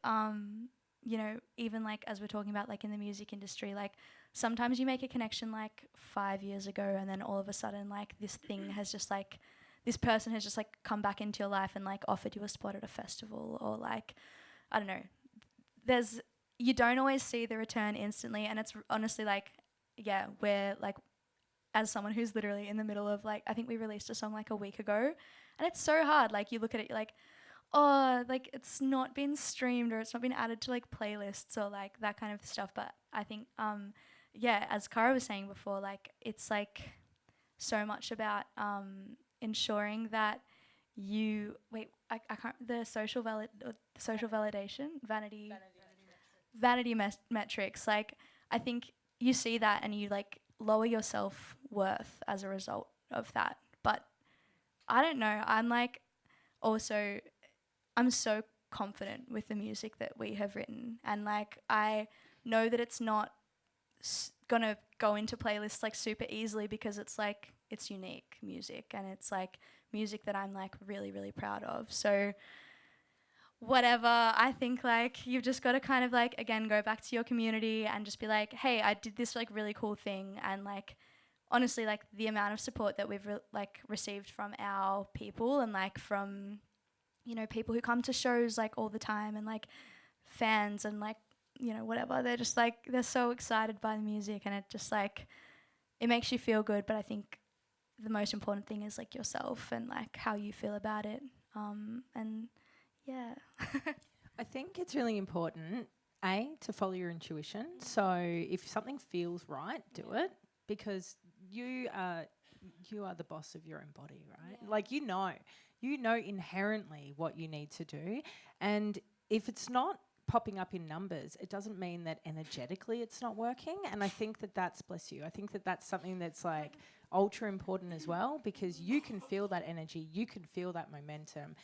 Even like as we're talking about like in the music industry, like sometimes you make a connection like 5 years ago, and then all of a sudden like this thing has just like, this person has just like come back into your life and like offered you a spot at a festival, or like, I don't know, you don't always see the return instantly. And it's honestly like, yeah, we're like, as someone who's literally in the middle of like, I think we released a song like a week ago, and it's so hard. Like you look at it, you're like, oh, like it's not been streamed, or it's not been added to like playlists or like that kind of stuff. But I think, as Cara was saying before, like it's like so much about ensuring that I can't, the social validation, vanity metrics. Like, I think you see that and you like lower your self-worth as a result of that. But I don't know, I'm so confident with the music that we have written, and like I know that it's not gonna go into playlists like super easily, because it's like it's unique music and it's like music that I'm like really, really proud of. So whatever, I think like you've just got to kind of like, again, go back to your community and just be like, hey, I did this like really cool thing. And like honestly, like the amount of support that we've received from our people, and like from, you know, people who come to shows like all the time, and like fans, and like, you know, whatever, they're just like, they're so excited by the music, and it just like, it makes you feel good. But I think the most important thing is like yourself and like how you feel about it. And yeah. I think it's really important, to follow your intuition. So if something feels right, do it, because you are the boss of your own body, right? Yeah. Like you know inherently what you need to do, and if it's not popping up in numbers, it doesn't mean that energetically it's not working. And I think that that's, bless you, I think that that's something that's like ultra important as well, because you can feel that energy, you can feel that momentum.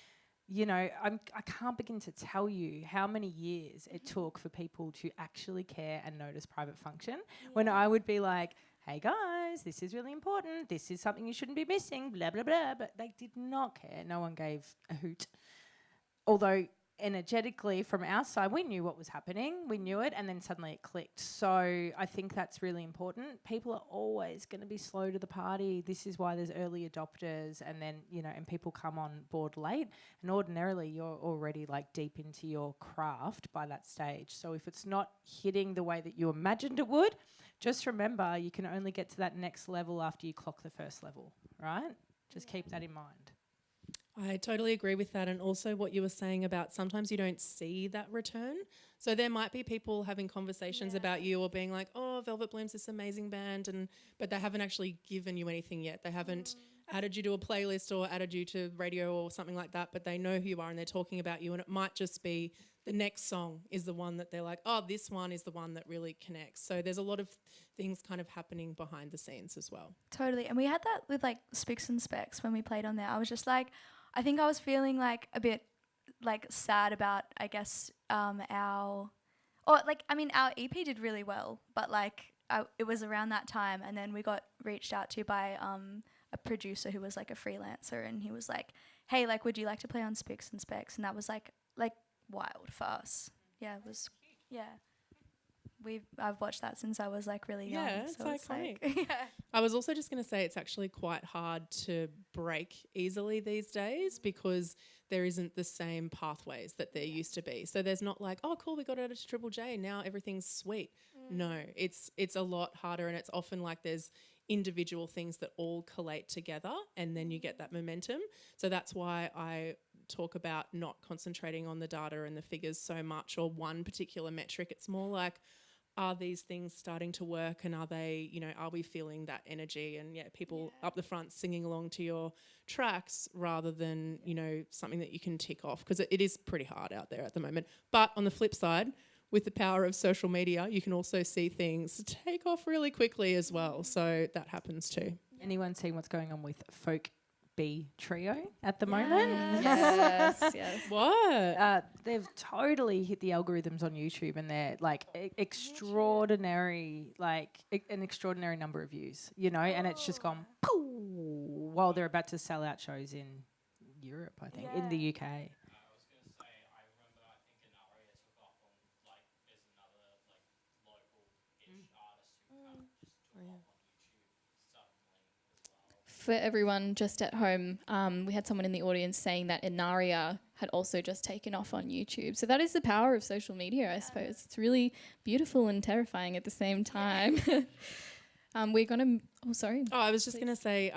You know, I can't begin to tell you how many years it took for people to actually care and notice private function. Yeah. When I would be like, hey guys, this is really important, this is something you shouldn't be missing, blah, blah, blah. But they did not care. No one gave a hoot. Although energetically from our side, we knew what was happening, we knew it, and then suddenly it clicked. So I think that's really important. People are always going to be slow to the party. This is why there's early adopters, and then, you know, and people come on board late, and ordinarily you're already like deep into your craft by that stage. So if it's not hitting the way that you imagined it would, just remember you can only get to that next level after you clock the first level, right? Just keep that in mind. I totally agree with that, and also what you were saying about sometimes you don't see that return. So there might be people having conversations about you, or being like, oh, Velvet Bloom's this amazing band, but they haven't actually given you anything yet. They haven't added you to a playlist or added you to radio or something like that, but they know who you are and they're talking about you, and it might just be the next song is the one that they're like, oh, this one is the one that really connects. So there's a lot of things kind of happening behind the scenes as well. Totally. And we had that with like Spicks and Specs when we played on there. I was just like, I think I was feeling like a bit like sad about, I guess, our EP did really well, but like it was around that time, and then we got reached out to by a producer who was like a freelancer, and he was like, hey, like, would you like to play on Spicks and Specs? And that was like wild for us. Yeah, it was, yeah. I've watched that since I was like really young. Yeah, so it's iconic. like, yeah. I was also just going to say it's actually quite hard to break easily these days, because there isn't the same pathways that there used to be. So there's not like, oh, cool, we got it to Triple J, now everything's sweet. No, it's a lot harder, and it's often like there's individual things that all collate together, and then you get that momentum. So that's why I talk about not concentrating on the data and the figures so much, or one particular metric. It's more like, are these things starting to work, and are they, you know, are we feeling that energy, and people up the front singing along to your tracks, rather than, you know, something that you can tick off, because it is pretty hard out there at the moment. But on the flip side, with the power of social media, you can also see things take off really quickly as well. So that happens too. Anyone seen what's going on with Folk B Trio at the moment? Yes. What? They've totally hit the algorithms on YouTube, and they're like extraordinary, like an extraordinary number of views, you know, and it's just gone pooh, while they're about to sell out shows in Europe, I think, in the UK. I was going to say, I remember, I think Inaria took off on, like, there's another, like, local-ish artist who kind of just took off on YouTube suddenly as well. For everyone just at home, we had someone in the audience saying that Inaria had also just taken off on YouTube. So that is the power of social media, I suppose. It's really beautiful and terrifying at the same time. We're going to, oh, sorry. Oh, I was just going to say,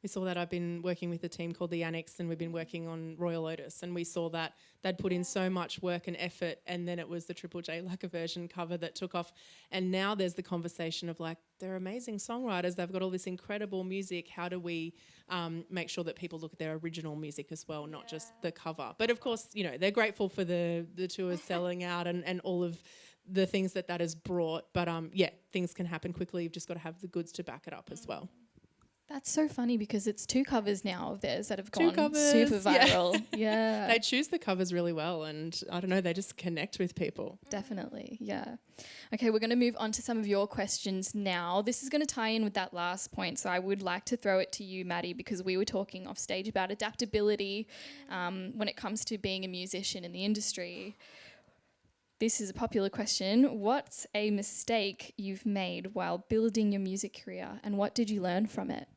we saw that I've been working with a team called the Annex, and we've been working on Royal Otis, and we saw that they'd put in so much work and effort, and then it was the Triple J Lacquer version cover that took off. And now there's the conversation of like, they're amazing songwriters, they've got all this incredible music. How do we make sure that people look at their original music as well, not just the cover? But of course, you know, they're grateful for the tours selling out and all of the things that has brought. But yeah, things can happen quickly. You've just got to have the goods to back it up as well. That's so funny because it's 2 covers now of theirs that have Two gone covers, super yeah. viral. Yeah. They choose the covers really well, and I don't know, they just connect with people. Definitely, yeah. Okay, we're going to move on to some of your questions now. This is going to tie in with that last point, so I would like to throw it to you, Maddie, because we were talking off stage about adaptability when it comes to being a musician in the industry. This is a popular question. What's a mistake you've made while building your music career, and what did you learn from it?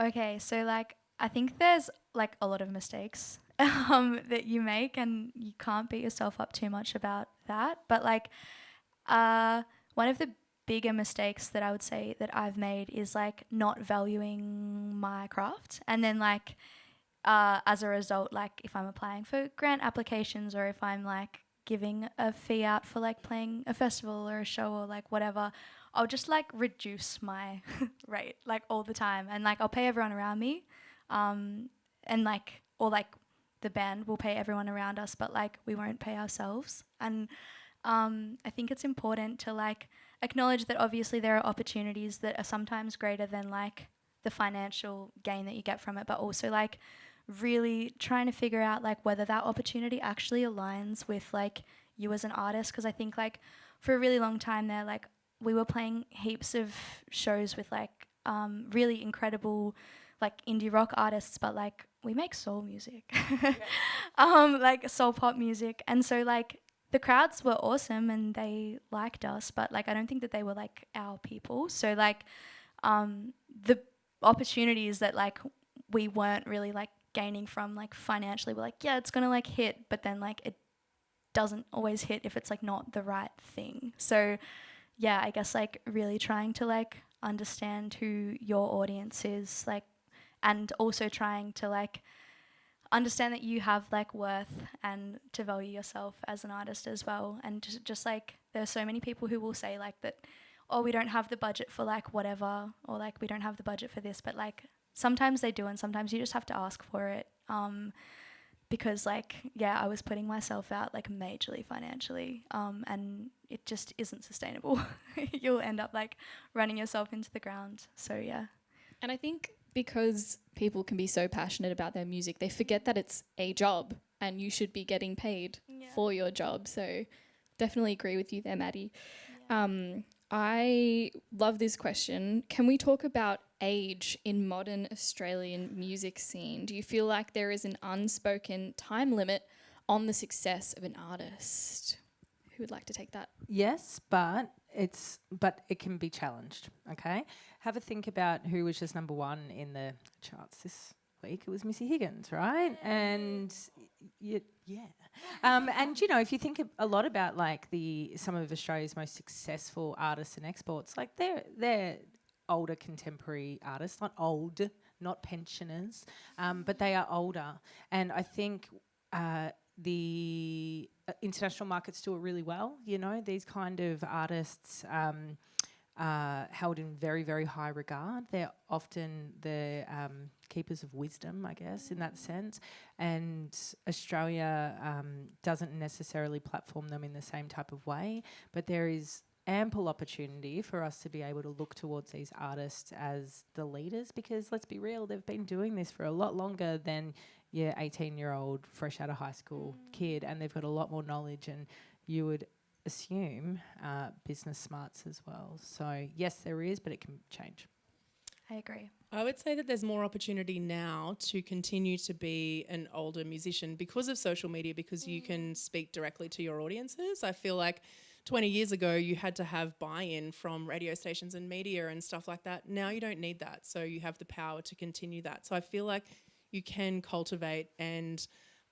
Okay, so like I think there's like a lot of mistakes that you make, and you can't beat yourself up too much about that. But like one of the bigger mistakes that I would say that I've made is like not valuing my craft, and then like as a result, like if I'm applying for grant applications or if I'm like giving a fee out for like playing a festival or a show or like whatever, I'll just like reduce my rate like all the time, and like I'll pay everyone around me, and like, or like the band will pay everyone around us, but like we won't pay ourselves. And I think it's important to like acknowledge that obviously there are opportunities that are sometimes greater than like the financial gain that you get from it, but also like really trying to figure out like whether that opportunity actually aligns with like you as an artist. Because I think like for a really long time there, like we were playing heaps of shows with like really incredible like indie rock artists, but like we make soul music, like soul pop music. And so like the crowds were awesome and they liked us, but like I don't think that they were like our people. So like the opportunities that like we weren't really like gaining from like financially, we're like, yeah, it's gonna like hit, but then like it doesn't always hit if it's like not the right thing. So yeah, I guess like really trying to like understand who your audience is, like, and also trying to like understand that you have like worth and to value yourself as an artist as well. And just like there's so many people who will say like that, oh, we don't have the budget for like whatever, or like we don't have the budget for this, but like sometimes they do, and sometimes you just have to ask for it. Because like, yeah, I was putting myself out like majorly financially, and it just isn't sustainable. You'll end up like running yourself into the ground. So yeah. And I think because people can be so passionate about their music, they forget that it's a job and you should be getting paid for your job. So definitely agree with you there, Maddie. Yeah. I love this question. Can we talk about age in modern Australian music scene? Do you feel like there is an unspoken time limit on the success of an artist? Who would like to take that? Yes, but it can be challenged. Okay, have a think about who was just number 1 in the charts this week. It was Missy Higgins, right? And and you know, if you think a lot about like some of Australia's most successful artists and exports, like they're older contemporary artists, not old, not pensioners, but they are older. And I think the international markets do it really well. You know, these kind of artists held in very, very high regard. They're often the keepers of wisdom, I guess, in that sense. And Australia doesn't necessarily platform them in the same type of way, but there is ample opportunity for us to be able to look towards these artists as the leaders, because let's be real, they've been doing this for a lot longer than your 18-year-old fresh out of high school kid, and they've got a lot more knowledge, and you would assume business smarts as well. So yes, there is, but it can change. I agree. I would say that there's more opportunity now to continue to be an older musician because of social media, because you can speak directly to your audiences. I feel like 20 years ago you had to have buy-in from radio stations and media and stuff like that. Now you don't need that, so you have the power to continue that. So I feel like you can cultivate and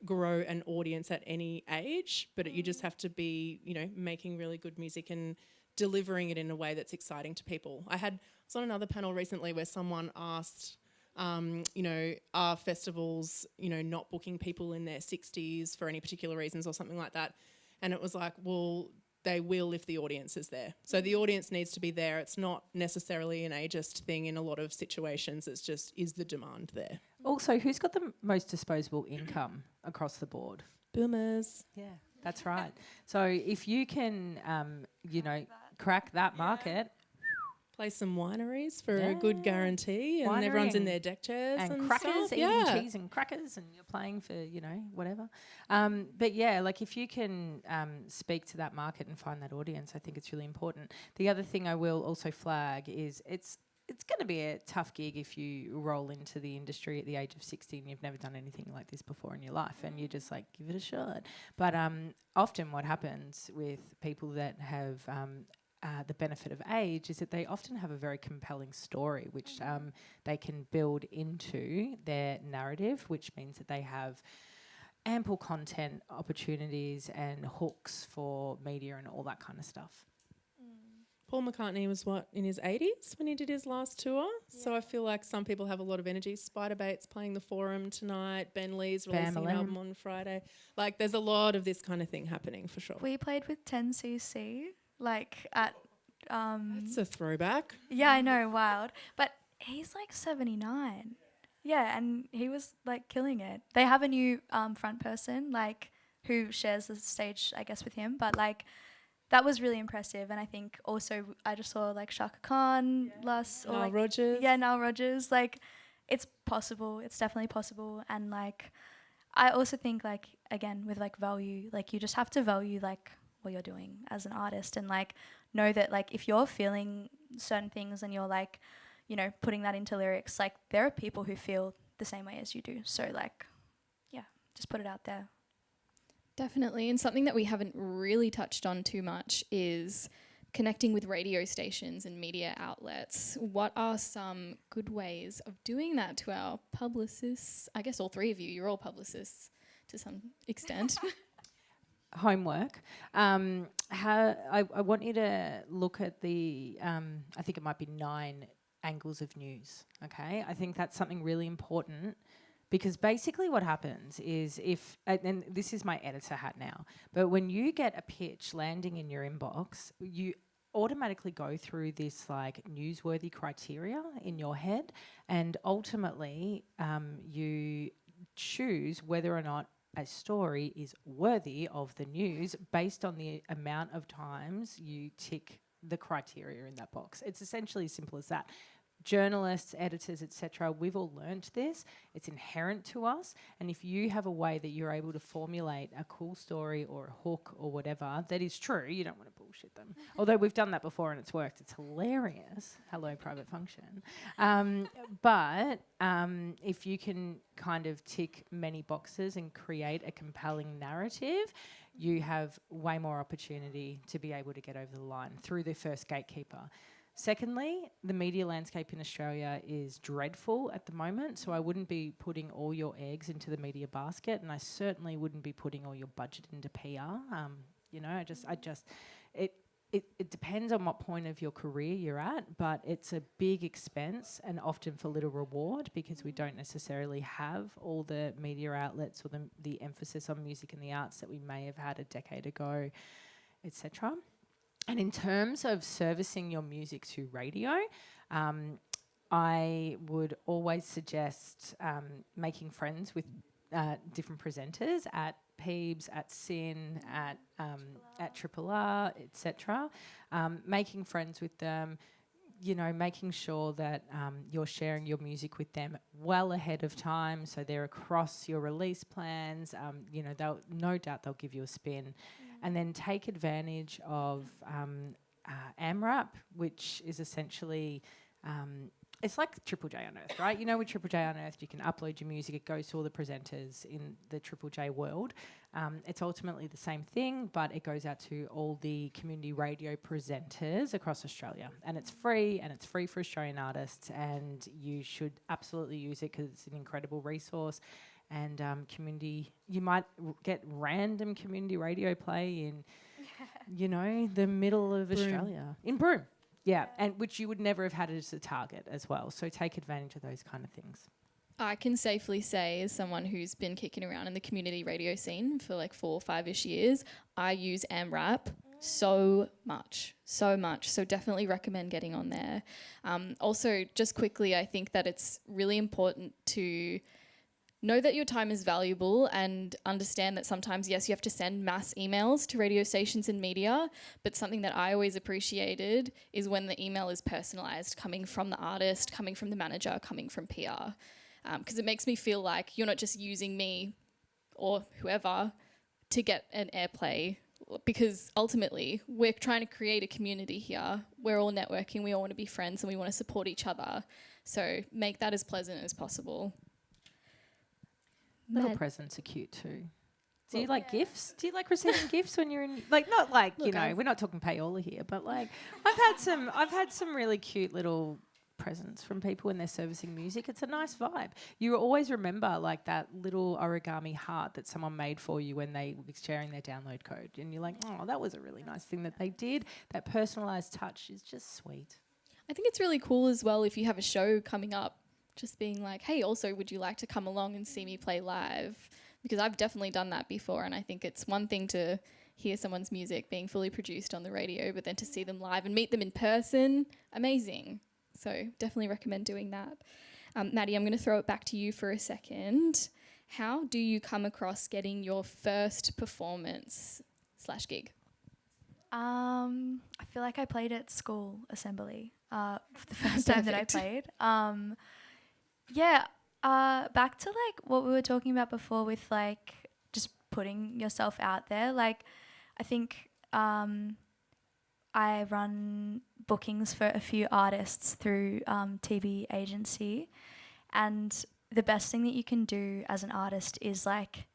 grow an audience at any age, but you just have to be, you know, making really good music and delivering it in a way that's exciting to people. I was on another panel recently where someone asked, are festivals, not booking people in their 60s for any particular reasons or something like that? And it was like, well, they will if the audience is there. So the audience needs to be there. It's not necessarily an ageist thing in a lot of situations. It's just, is the demand there? Also, who's got the most disposable income across the board? Boomers. Yeah, that's right. So if you can, crack that market, Play some wineries for a good guarantee, and everyone's in their deck chairs and crackers, stuff. eating cheese and crackers, and you're playing for whatever. But yeah, like if you can speak to that market and find that audience, I think it's really important. The other thing I will also flag is it's going to be a tough gig if you roll into the industry at the age of 60 and you've never done anything like this before in your life, and you just like give it a shot. But often what happens with people that have the benefit of age is that they often have a very compelling story, which they can build into their narrative, which means that they have ample content opportunities and hooks for media and all that kind of stuff. Paul McCartney was in his 80s when he did his last tour. Yeah. So I feel like some people have a lot of energy. Spiderbait's playing the Forum tonight. Ben Lee's releasing an album on Friday. Like, there's a lot of this kind of thing happening for sure. We played with 10cc. Like at That's a throwback. Yeah, I know, wild. But he's like 79. Yeah, and he was like killing it. They have a new front person like who shares the stage, I guess, with him. But like that was really impressive. And I think also I just saw like Shaka Khan Nile Rodgers. Yeah, Nile Rodgers. Like it's possible. It's definitely possible. And like I also think like again with like value, like you just have to value like what you're doing as an artist, and like know that like if you're feeling certain things and you're like putting that into lyrics, like there are people who feel the same way as you do, so like yeah, just put it out there. Definitely. And something that we haven't really touched on too much is connecting with radio stations and media outlets. What are some good ways of doing that to our publicists? I guess all three of you're all publicists to some extent. Homework. I want you to look at the, I think it might be 9 angles of news, okay? I think that's something really important, because basically what happens is and this is my editor hat now, but when you get a pitch landing in your inbox, you automatically go through this like newsworthy criteria in your head, and ultimately you choose whether or not a story is worthy of the news based on the amount of times you tick the criteria in that box. It's essentially as simple as that. Journalists, editors, etc., we've all learnt this. It's inherent to us. And if you have a way that you're able to formulate a cool story or a hook or whatever that is true, you don't want to bullshit them. Although we've done that before and it's worked. It's hilarious. Hello, private function. But if you can kind of tick many boxes and create a compelling narrative, you have way more opportunity to be able to get over the line through the first gatekeeper. Secondly, the media landscape in Australia is dreadful at the moment, so I wouldn't be putting all your eggs into the media basket, and I certainly wouldn't be putting all your budget into PR. It depends on what point of your career you're at, but it's a big expense and often for little reward, because we don't necessarily have all the media outlets or the emphasis on music and the arts that we may have had a decade ago, etc. And in terms of servicing your music to radio, I would always suggest making friends with different presenters at Peebs, at SYN, at Triple R, etc. Making friends with them, making sure that you're sharing your music with them well ahead of time, so they're across your release plans. They'll no doubt they'll give you a spin. And then take advantage of AMRAP, which is essentially, it's like Triple J Unearthed, right? With Triple J Unearthed, you can upload your music, it goes to all the presenters in the Triple J world. It's ultimately the same thing, but it goes out to all the community radio presenters across Australia. And it's free for Australian artists, and you should absolutely use it because it's an incredible resource. And you might get random community radio play in you know, the middle of Broome. Australia. In Broome. Yeah, and which you would never have had as a target as well. So take advantage of those kind of things. I can safely say, as someone who's been kicking around in the community radio scene for like 4 or 5-ish years, I use AmRap so much. So definitely recommend getting on there. Also, just quickly, I think that it's really important to know that your time is valuable and understand that sometimes, yes, you have to send mass emails to radio stations and media, but something that I always appreciated is when the email is personalised, coming from the artist, coming from the manager, coming from PR. Because it makes me feel like you're not just using me or whoever to get an airplay, because ultimately we're trying to create a community here. We're all networking, we all want to be friends and we want to support each other. So make that as pleasant as possible. Little Mad- presents are cute too. Do you like gifts? Do you like receiving gifts when you're in, like, not like, you know, we're not talking payola here, but like I've had some really cute little presents from people when they're servicing music. It's a nice vibe. You always remember like that little origami heart that someone made for you when they were sharing their download code, and you're like, oh, that was a really nice thing that they did. That personalised touch is just sweet. I think it's really cool as well if you have a show coming up, just being like, hey, also, would you like to come along and see me play live? Because I've definitely done that before, and I think it's one thing to hear someone's music being fully produced on the radio, but then to see them live and meet them in person, amazing. So definitely recommend doing that. Maddie, I'm going to throw it back to you for a second. How do you come across getting your first performance/gig? I feel like I played at school assembly for the first time that I played. Back to like what we were talking about before with like just putting yourself out there. Like I think I run bookings for a few artists through TV agency, and the best thing that you can do as an artist is like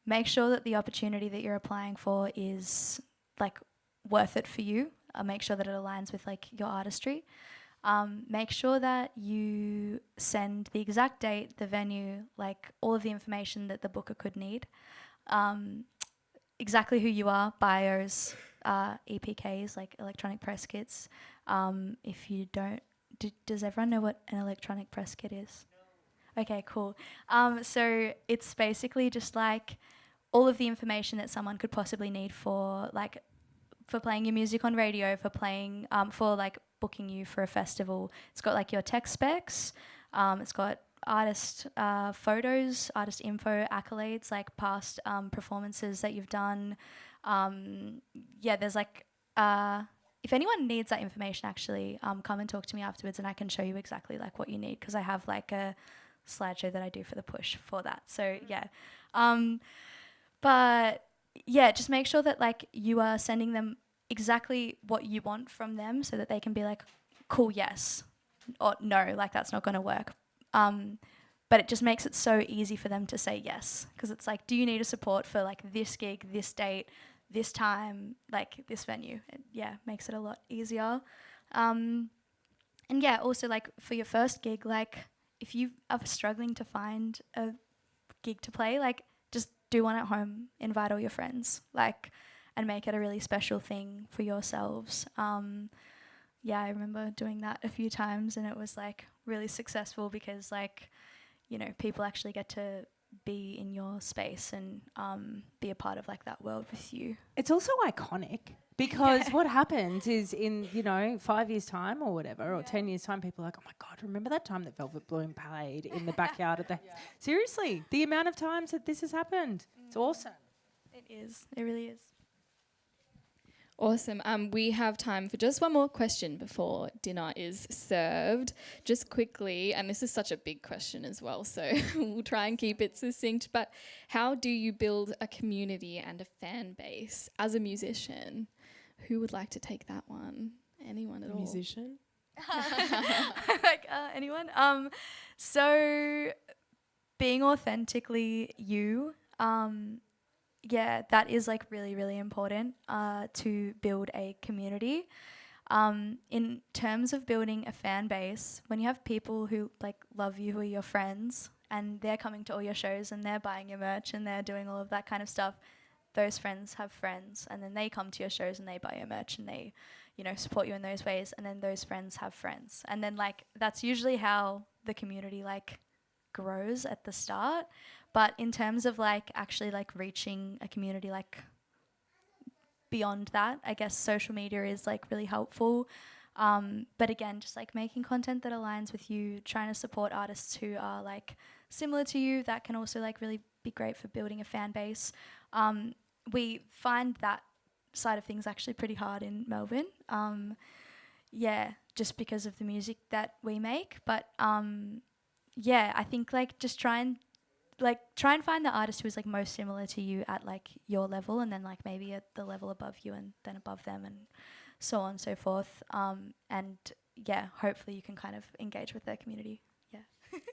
make sure that the opportunity that you're applying for is like worth it for you. Make sure that it aligns with like your artistry. Make sure that you send the exact date, the venue, like all of the information that the booker could need. Exactly who you are, bios, EPKs, like electronic press kits. If you don't, does everyone know what an electronic press kit is? No. Okay, cool. So it's basically just like all of the information that someone could possibly need for playing your music on radio, for playing, for like booking you for a festival. It's got like your tech specs. It's got artist photos, artist info, accolades, like past performances that you've done. There's like, if anyone needs that information, actually, come and talk to me afterwards and I can show you exactly like what you need, because I have like a slideshow that I do for the push for that. So yeah. But yeah, just make sure that like you are sending them exactly what you want from them so that they can be like, cool, yes, or no, like that's not going to work. But it just makes it so easy for them to say yes, because it's like, do you need a support for like this gig, this date, this time, like this venue? It, makes it a lot easier. And yeah, also like for your first gig, like if you are struggling to find a gig to play, like just do one at home, invite all your friends, like, and make it a really special thing for yourselves. I remember doing that a few times and it was like really successful because like, you know, people actually get to be in your space and be a part of like that world with you. It's also iconic because what happens is in, 5 years' time or whatever, or 10 years' time, people are like, oh my God, remember that time that Velvet Bloom played in the backyard of the... Seriously, the amount of times that this has happened. It's awesome. It is. It really is. Awesome. We have time for just one more question before dinner is served. Just quickly, and this is such a big question as well, so we'll try and keep it succinct, but how do you build a community and a fan base as a musician? Who would like to take that one? Anyone at all? Musician? Anyone? So being authentically you, that is like really, really important to build a community. In terms of building a fan base, when you have people who like love you, who are your friends, and they're coming to all your shows and they're buying your merch and they're doing all of that kind of stuff, those friends have friends, and then they come to your shows and they buy your merch and they, you know, support you in those ways, and then those friends have friends, and then like that's usually how the community like grows at the start. But in terms of like actually like reaching a community like beyond that, I guess social media is like really helpful. But again, just like making content that aligns with you, trying to support artists who are like similar to you, that can also like really be great for building a fan base. We find that side of things actually pretty hard in Melbourne. Just because of the music that we make. But I think like just try and find the artist who is like most similar to you at like your level, and then like maybe at the level above you and then above them, and so on and so forth. Hopefully you can kind of engage with their community.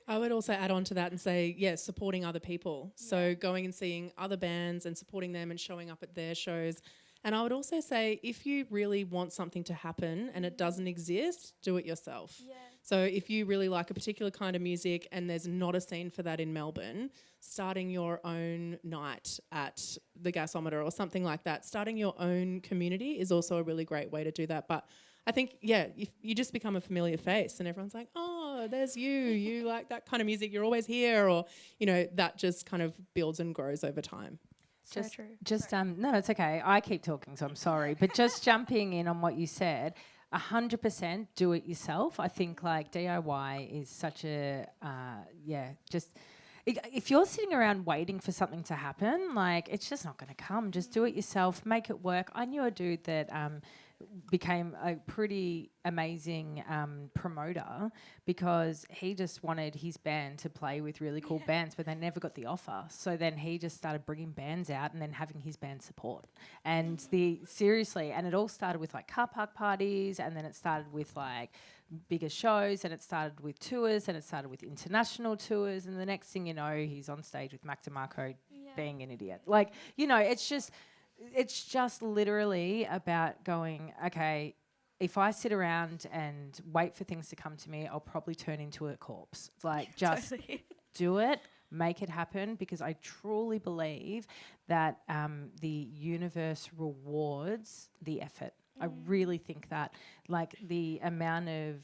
I would also add on to that and say, supporting other people. So going and seeing other bands and supporting them and showing up at their shows. And I would also say, if you really want something to happen and it doesn't exist, do it yourself. Yeah. So if you really like a particular kind of music and there's not a scene for that in Melbourne, starting your own night at the Gasometer or something like that, starting your own community is also a really great way to do that. But I think, if you just become a familiar face and everyone's like, oh, there's you like that kind of music, you're always here, or, you know, that just kind of builds and grows over time. No, it's okay. I keep talking, so I'm sorry. But just jumping in on what you said, 100% do it yourself. I think like DIY is such a, if you're sitting around waiting for something to happen, like it's just not going to come. Just do it yourself, make it work. I knew a dude that became a pretty amazing promoter because he just wanted his band to play with really cool bands, but they never got the offer. So then he just started bringing bands out and then having his band support. And and it all started with like car park parties, and then it started with like bigger shows, and it started with tours, and it started with international tours, and the next thing you know, he's on stage with Mac DeMarco being an idiot. Like, you know, it's just literally about going, okay, if I sit around and wait for things to come to me, I'll probably turn into a corpse. Like, just do it, make it happen, because I truly believe that the universe rewards the effort. I really think that, like, the amount of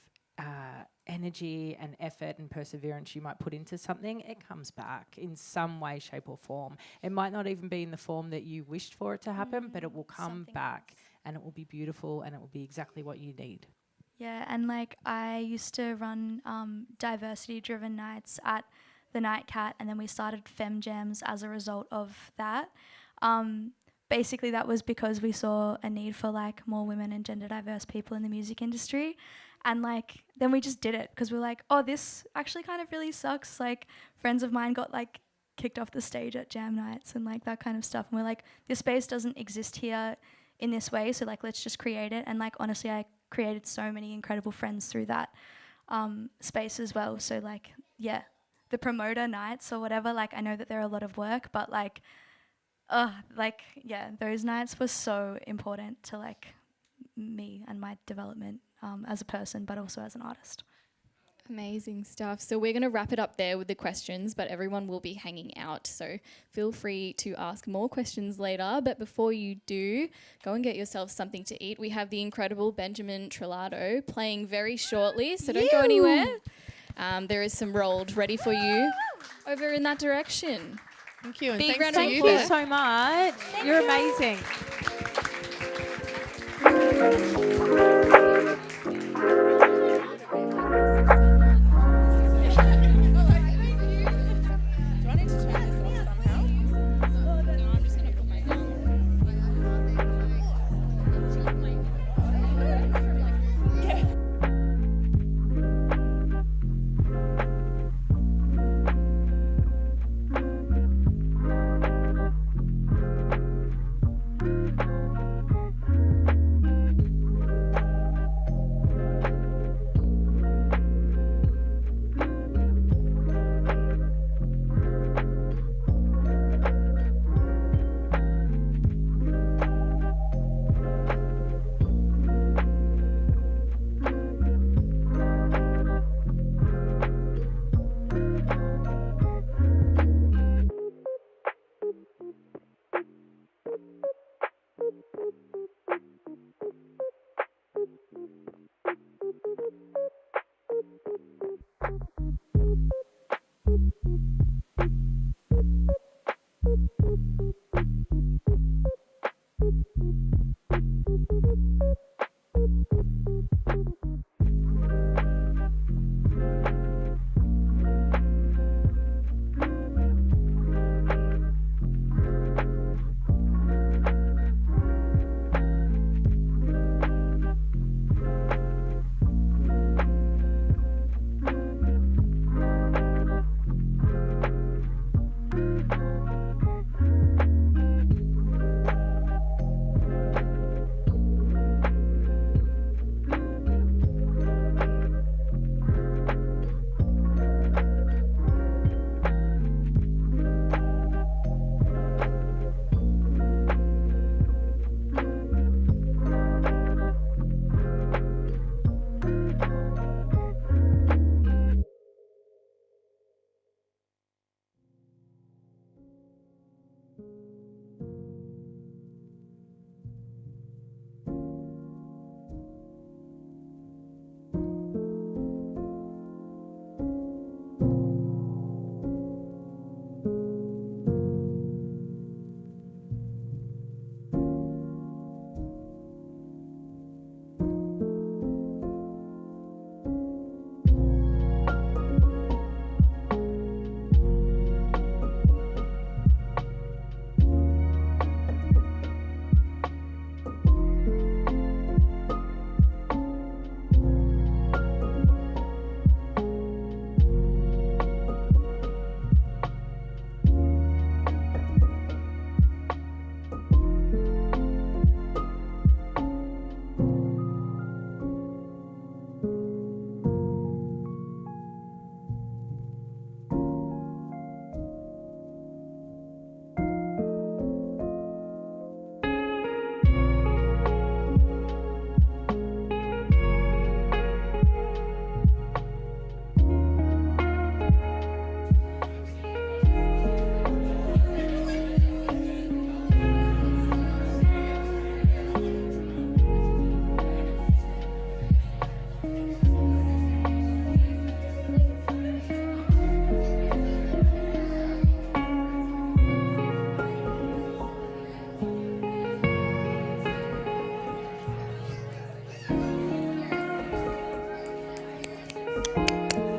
energy and effort and perseverance you might put into something, it comes back in some way, shape or form. It might not even be in the form that you wished for it to happen, but it will come back and it will be beautiful and it will be exactly what you need. Yeah, and like I used to run diversity-driven nights at the Nightcat, and then we started Fem Jams as a result of that. Basically, that was because we saw a need for like more women and gender diverse people in the music industry. And like, then we just did it because we're like, oh, this actually kind of really sucks. Like, friends of mine got like kicked off the stage at jam nights and like that kind of stuff. And we're like, this space doesn't exist here in this way. So like, let's just create it. And like, honestly, I created so many incredible friends through that space as well. So like, the promoter nights or whatever, like I know that they're a lot of work, but like, those nights were so important to like me and my development as a person, but also as an artist. Amazing stuff. So we're going to wrap it up there with the questions, but everyone will be hanging out. So feel free to ask more questions later. But before you do, go and get yourself something to eat. We have the incredible Benjamin Trelato playing very shortly, so don't go anywhere. There is some rolled ready for you over in that direction. Thank you. And Big round Thank you so much. You're amazing.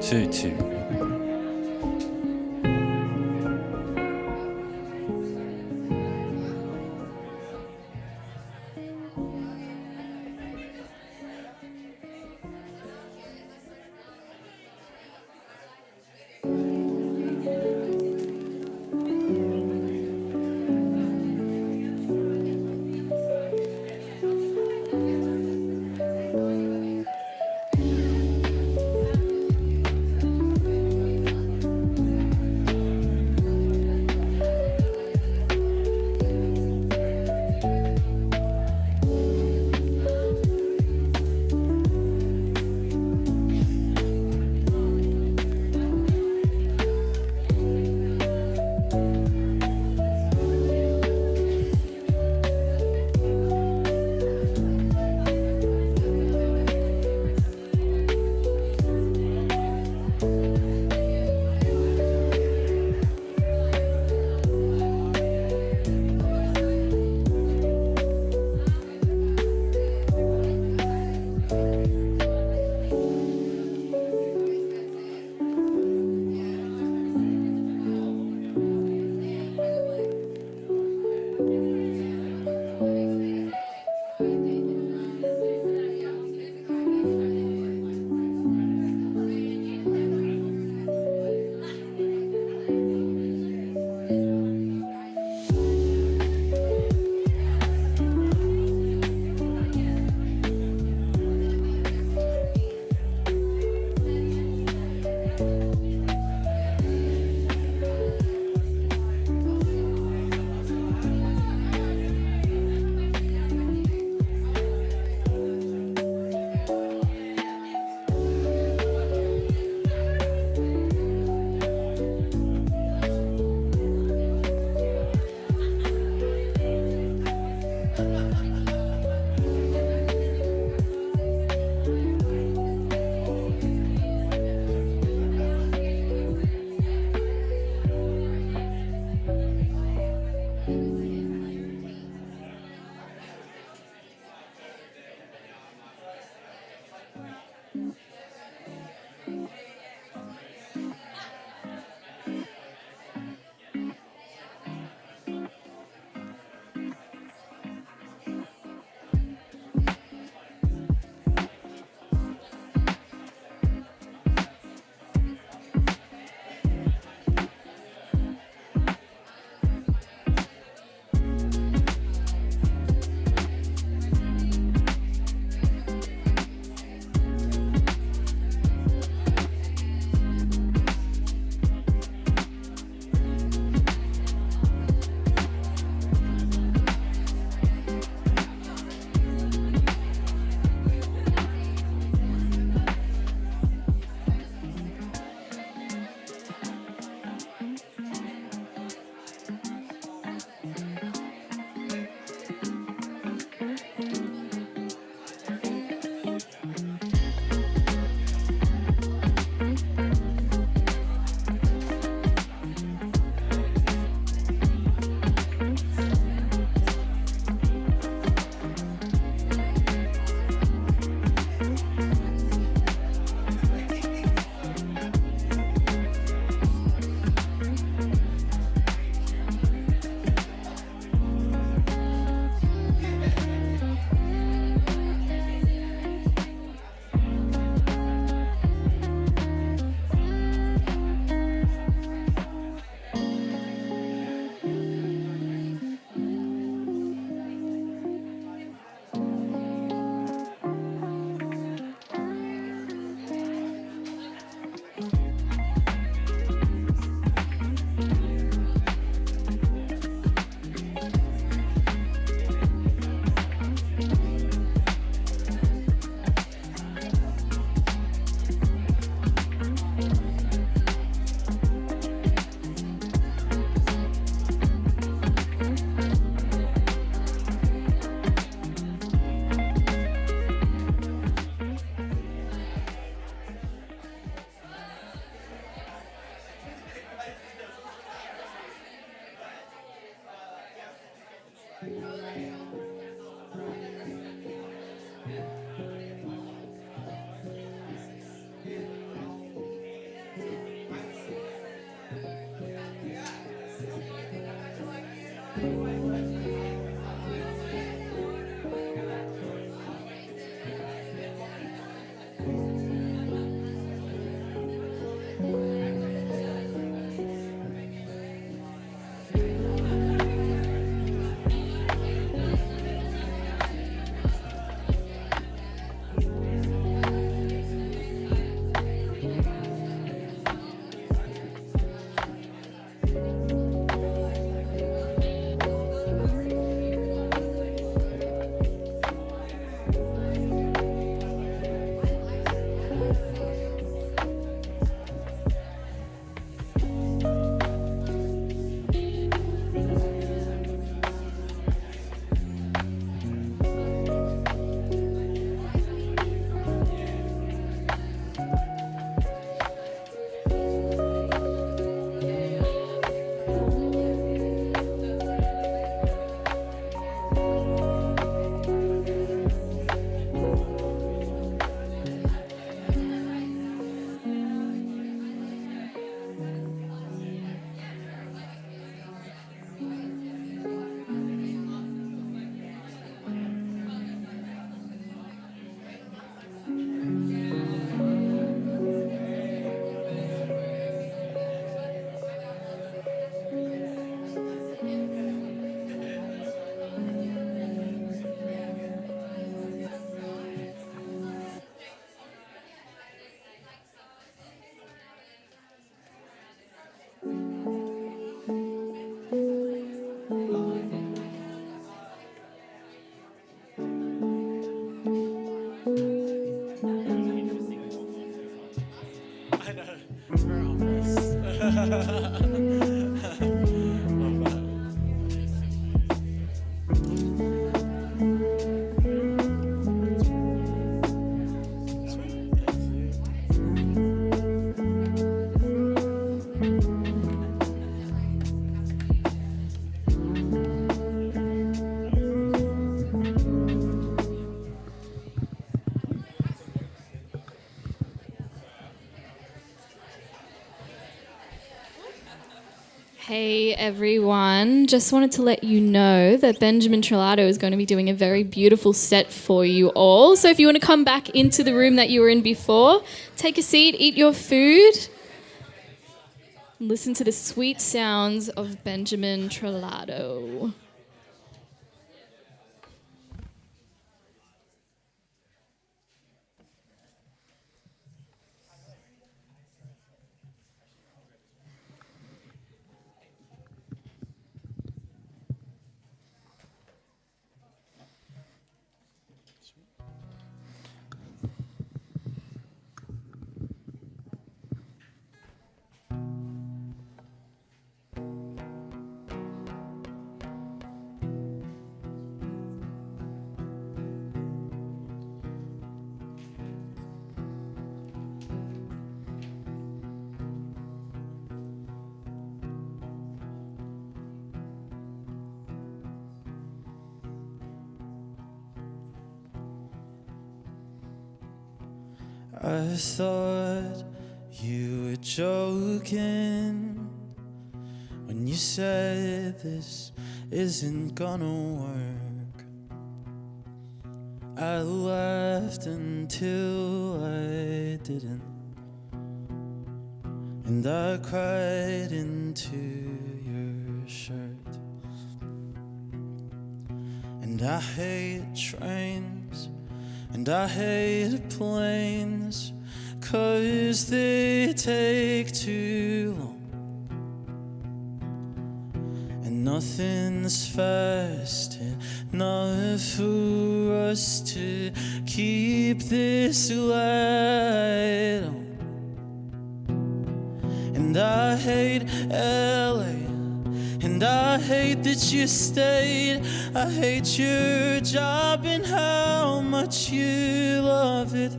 2-2. I know. Very ominous. Love that. Hey everyone, just wanted to let you know that Benjamin Trelato is going to be doing a very beautiful set for you all. So if you want to come back into the room that you were in before, take a seat, eat your food, and listen to the sweet sounds of Benjamin Trelato. I thought you were joking when you said this isn't gonna work. I laughed until I didn't, and I cried into your shirt. And I hate trains, and I hate planes, 'cause they take too long. And nothing's fast enough for us to keep this light on. And I hate LA, and I hate that you stayed. I hate your job and how much you love it.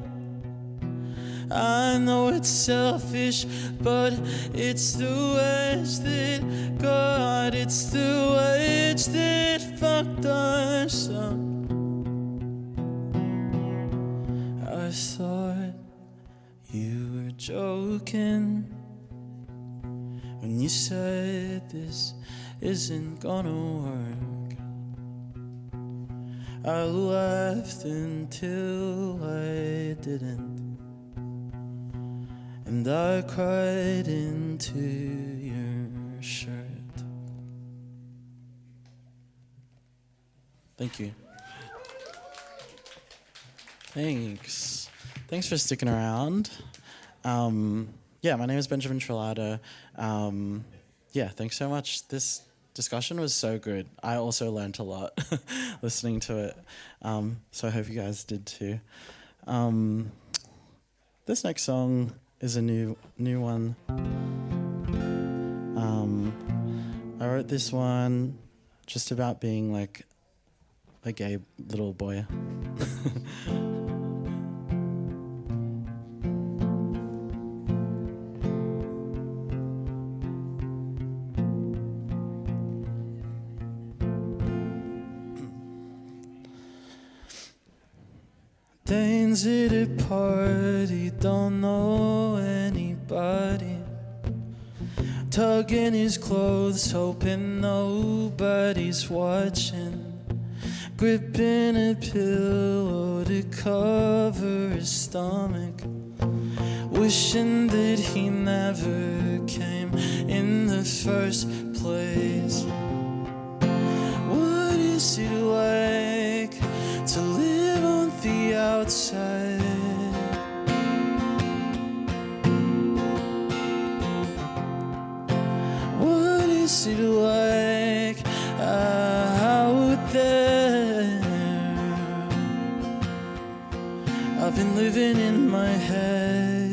I know it's selfish, but it's the wedge that God, it's the wedge that fucked us up. I thought you were joking when you said this isn't gonna work. I laughed until I didn't, and I cried into your shirt. Thank you. Thanks. Thanks for sticking around. Yeah, my name is Benjamin Trelado. Yeah, thanks so much. This discussion was so good. I also learned a lot listening to it. So I hope you guys did too. This next song is a new one. I wrote this one just about being like a gay little boy. Dane's at a party, don't know anybody. Tugging his clothes, hoping nobody's watching. Gripping a pillow to cover his stomach. Wishing that he never came in the first place. What is it like to live on the outside? What is it like out there? I've been living in my head.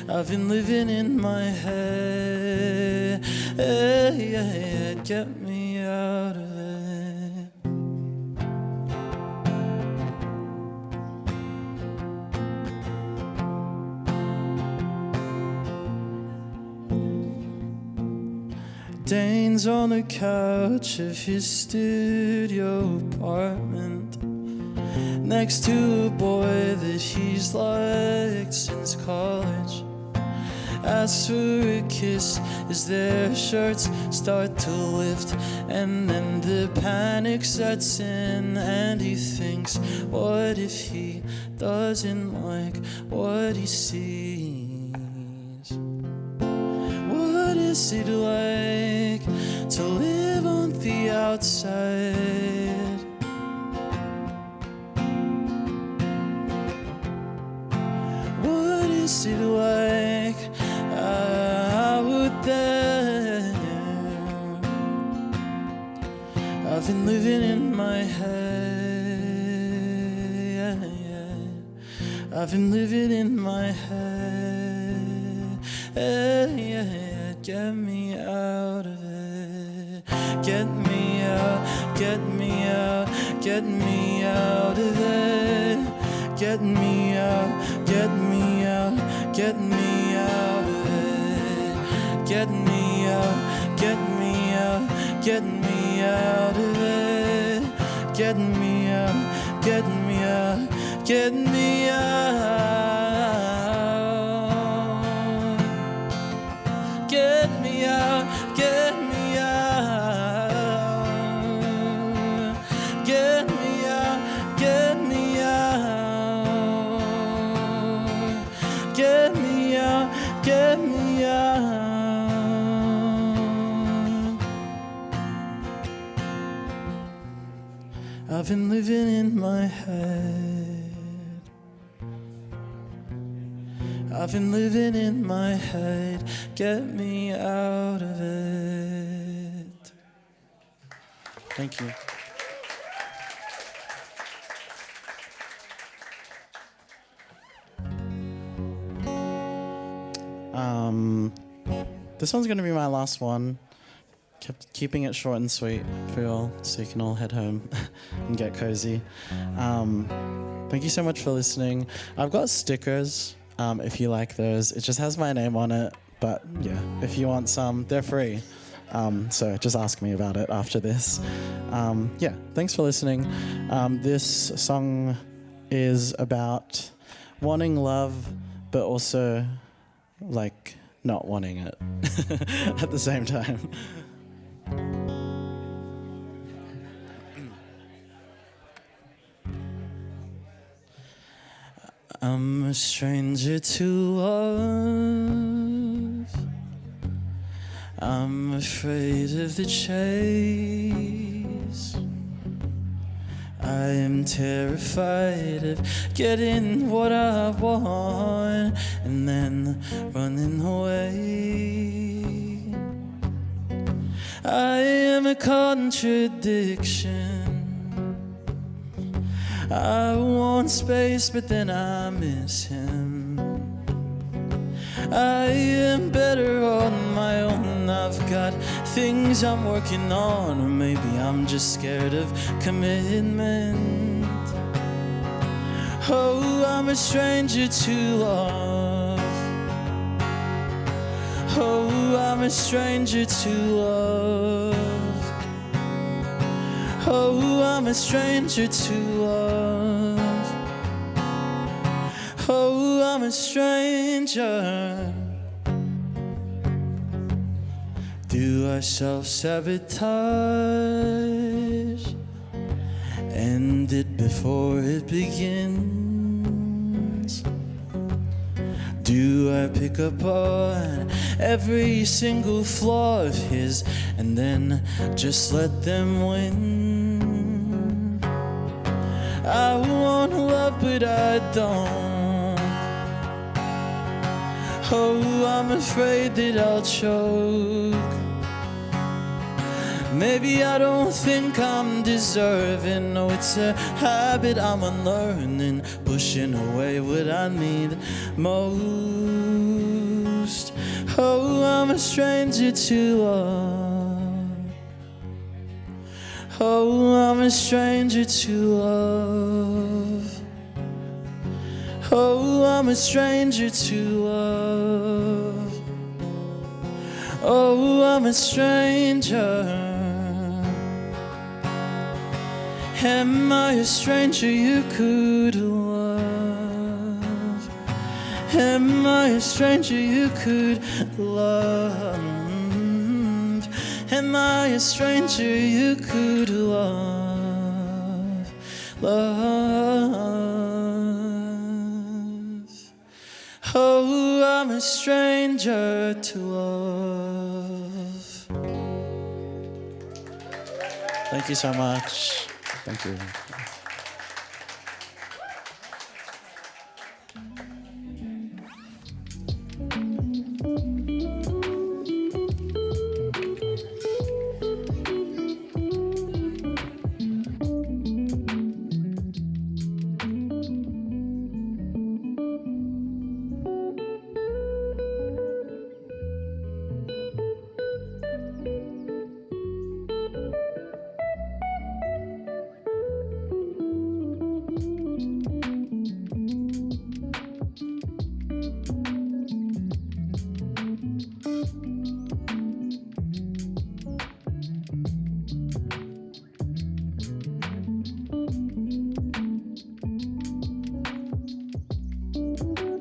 I've been living in my head. Get me out of it. Dane's on the couch of his studio apartment, next to a boy that he's liked since college. Asks for a kiss as their shirts start to lift, and then the panic sets in and he thinks, what if he doesn't like what he sees? What is it like to live on the outside? What is it like out there? I've been living in my head. I've been living in my head. Get me out of it. Get me out, get me out, get me out of it. Get me out, get me out, get me out of it. Get me out, get me out, get me out of it. Get me out, get me out, get me out. Get me out, get me out. Get me out, get me out. Get me out, get me out. I've been living in my head. I've been living in my head. Get me out of it. Thank you. This one's gonna be my last one. Kept keeping it short and sweet for you all, so you can all head home and get cozy. Thank you so much for listening. I've got stickers, if you like those. It just has my name on it, but yeah, if you want some, they're free. So just ask me about it after this. Yeah, thanks for listening. This song is about wanting love, but also like not wanting it at the same time. I'm a stranger to love. I'm afraid of the chase. I am terrified of getting what I want and then running away. I am a contradiction. I want space, but then I miss him. I am better on my own. I've got things I'm working on, or maybe I'm just scared of commitment. Oh, I'm a stranger to love. Oh, I'm a stranger to love. Oh, I'm a stranger to love. Oh, I'm a stranger. Do I self-sabotage? End it before it begins? Do I pick up on every single flaw of his and then just let them win? I want love, but I don't. Oh, I'm afraid that I'll choke. Maybe I don't think I'm deserving. No, it's a habit I'm unlearning, pushing away what I need most. Oh, I'm a stranger to love. Oh, I'm a stranger to love. Oh, I'm a stranger to love. Oh, I'm a stranger. Am I a stranger you could love? Am I a stranger you could love? Am I a stranger you could love? Oh, I'm a stranger to love. Thank you so much. Thank you.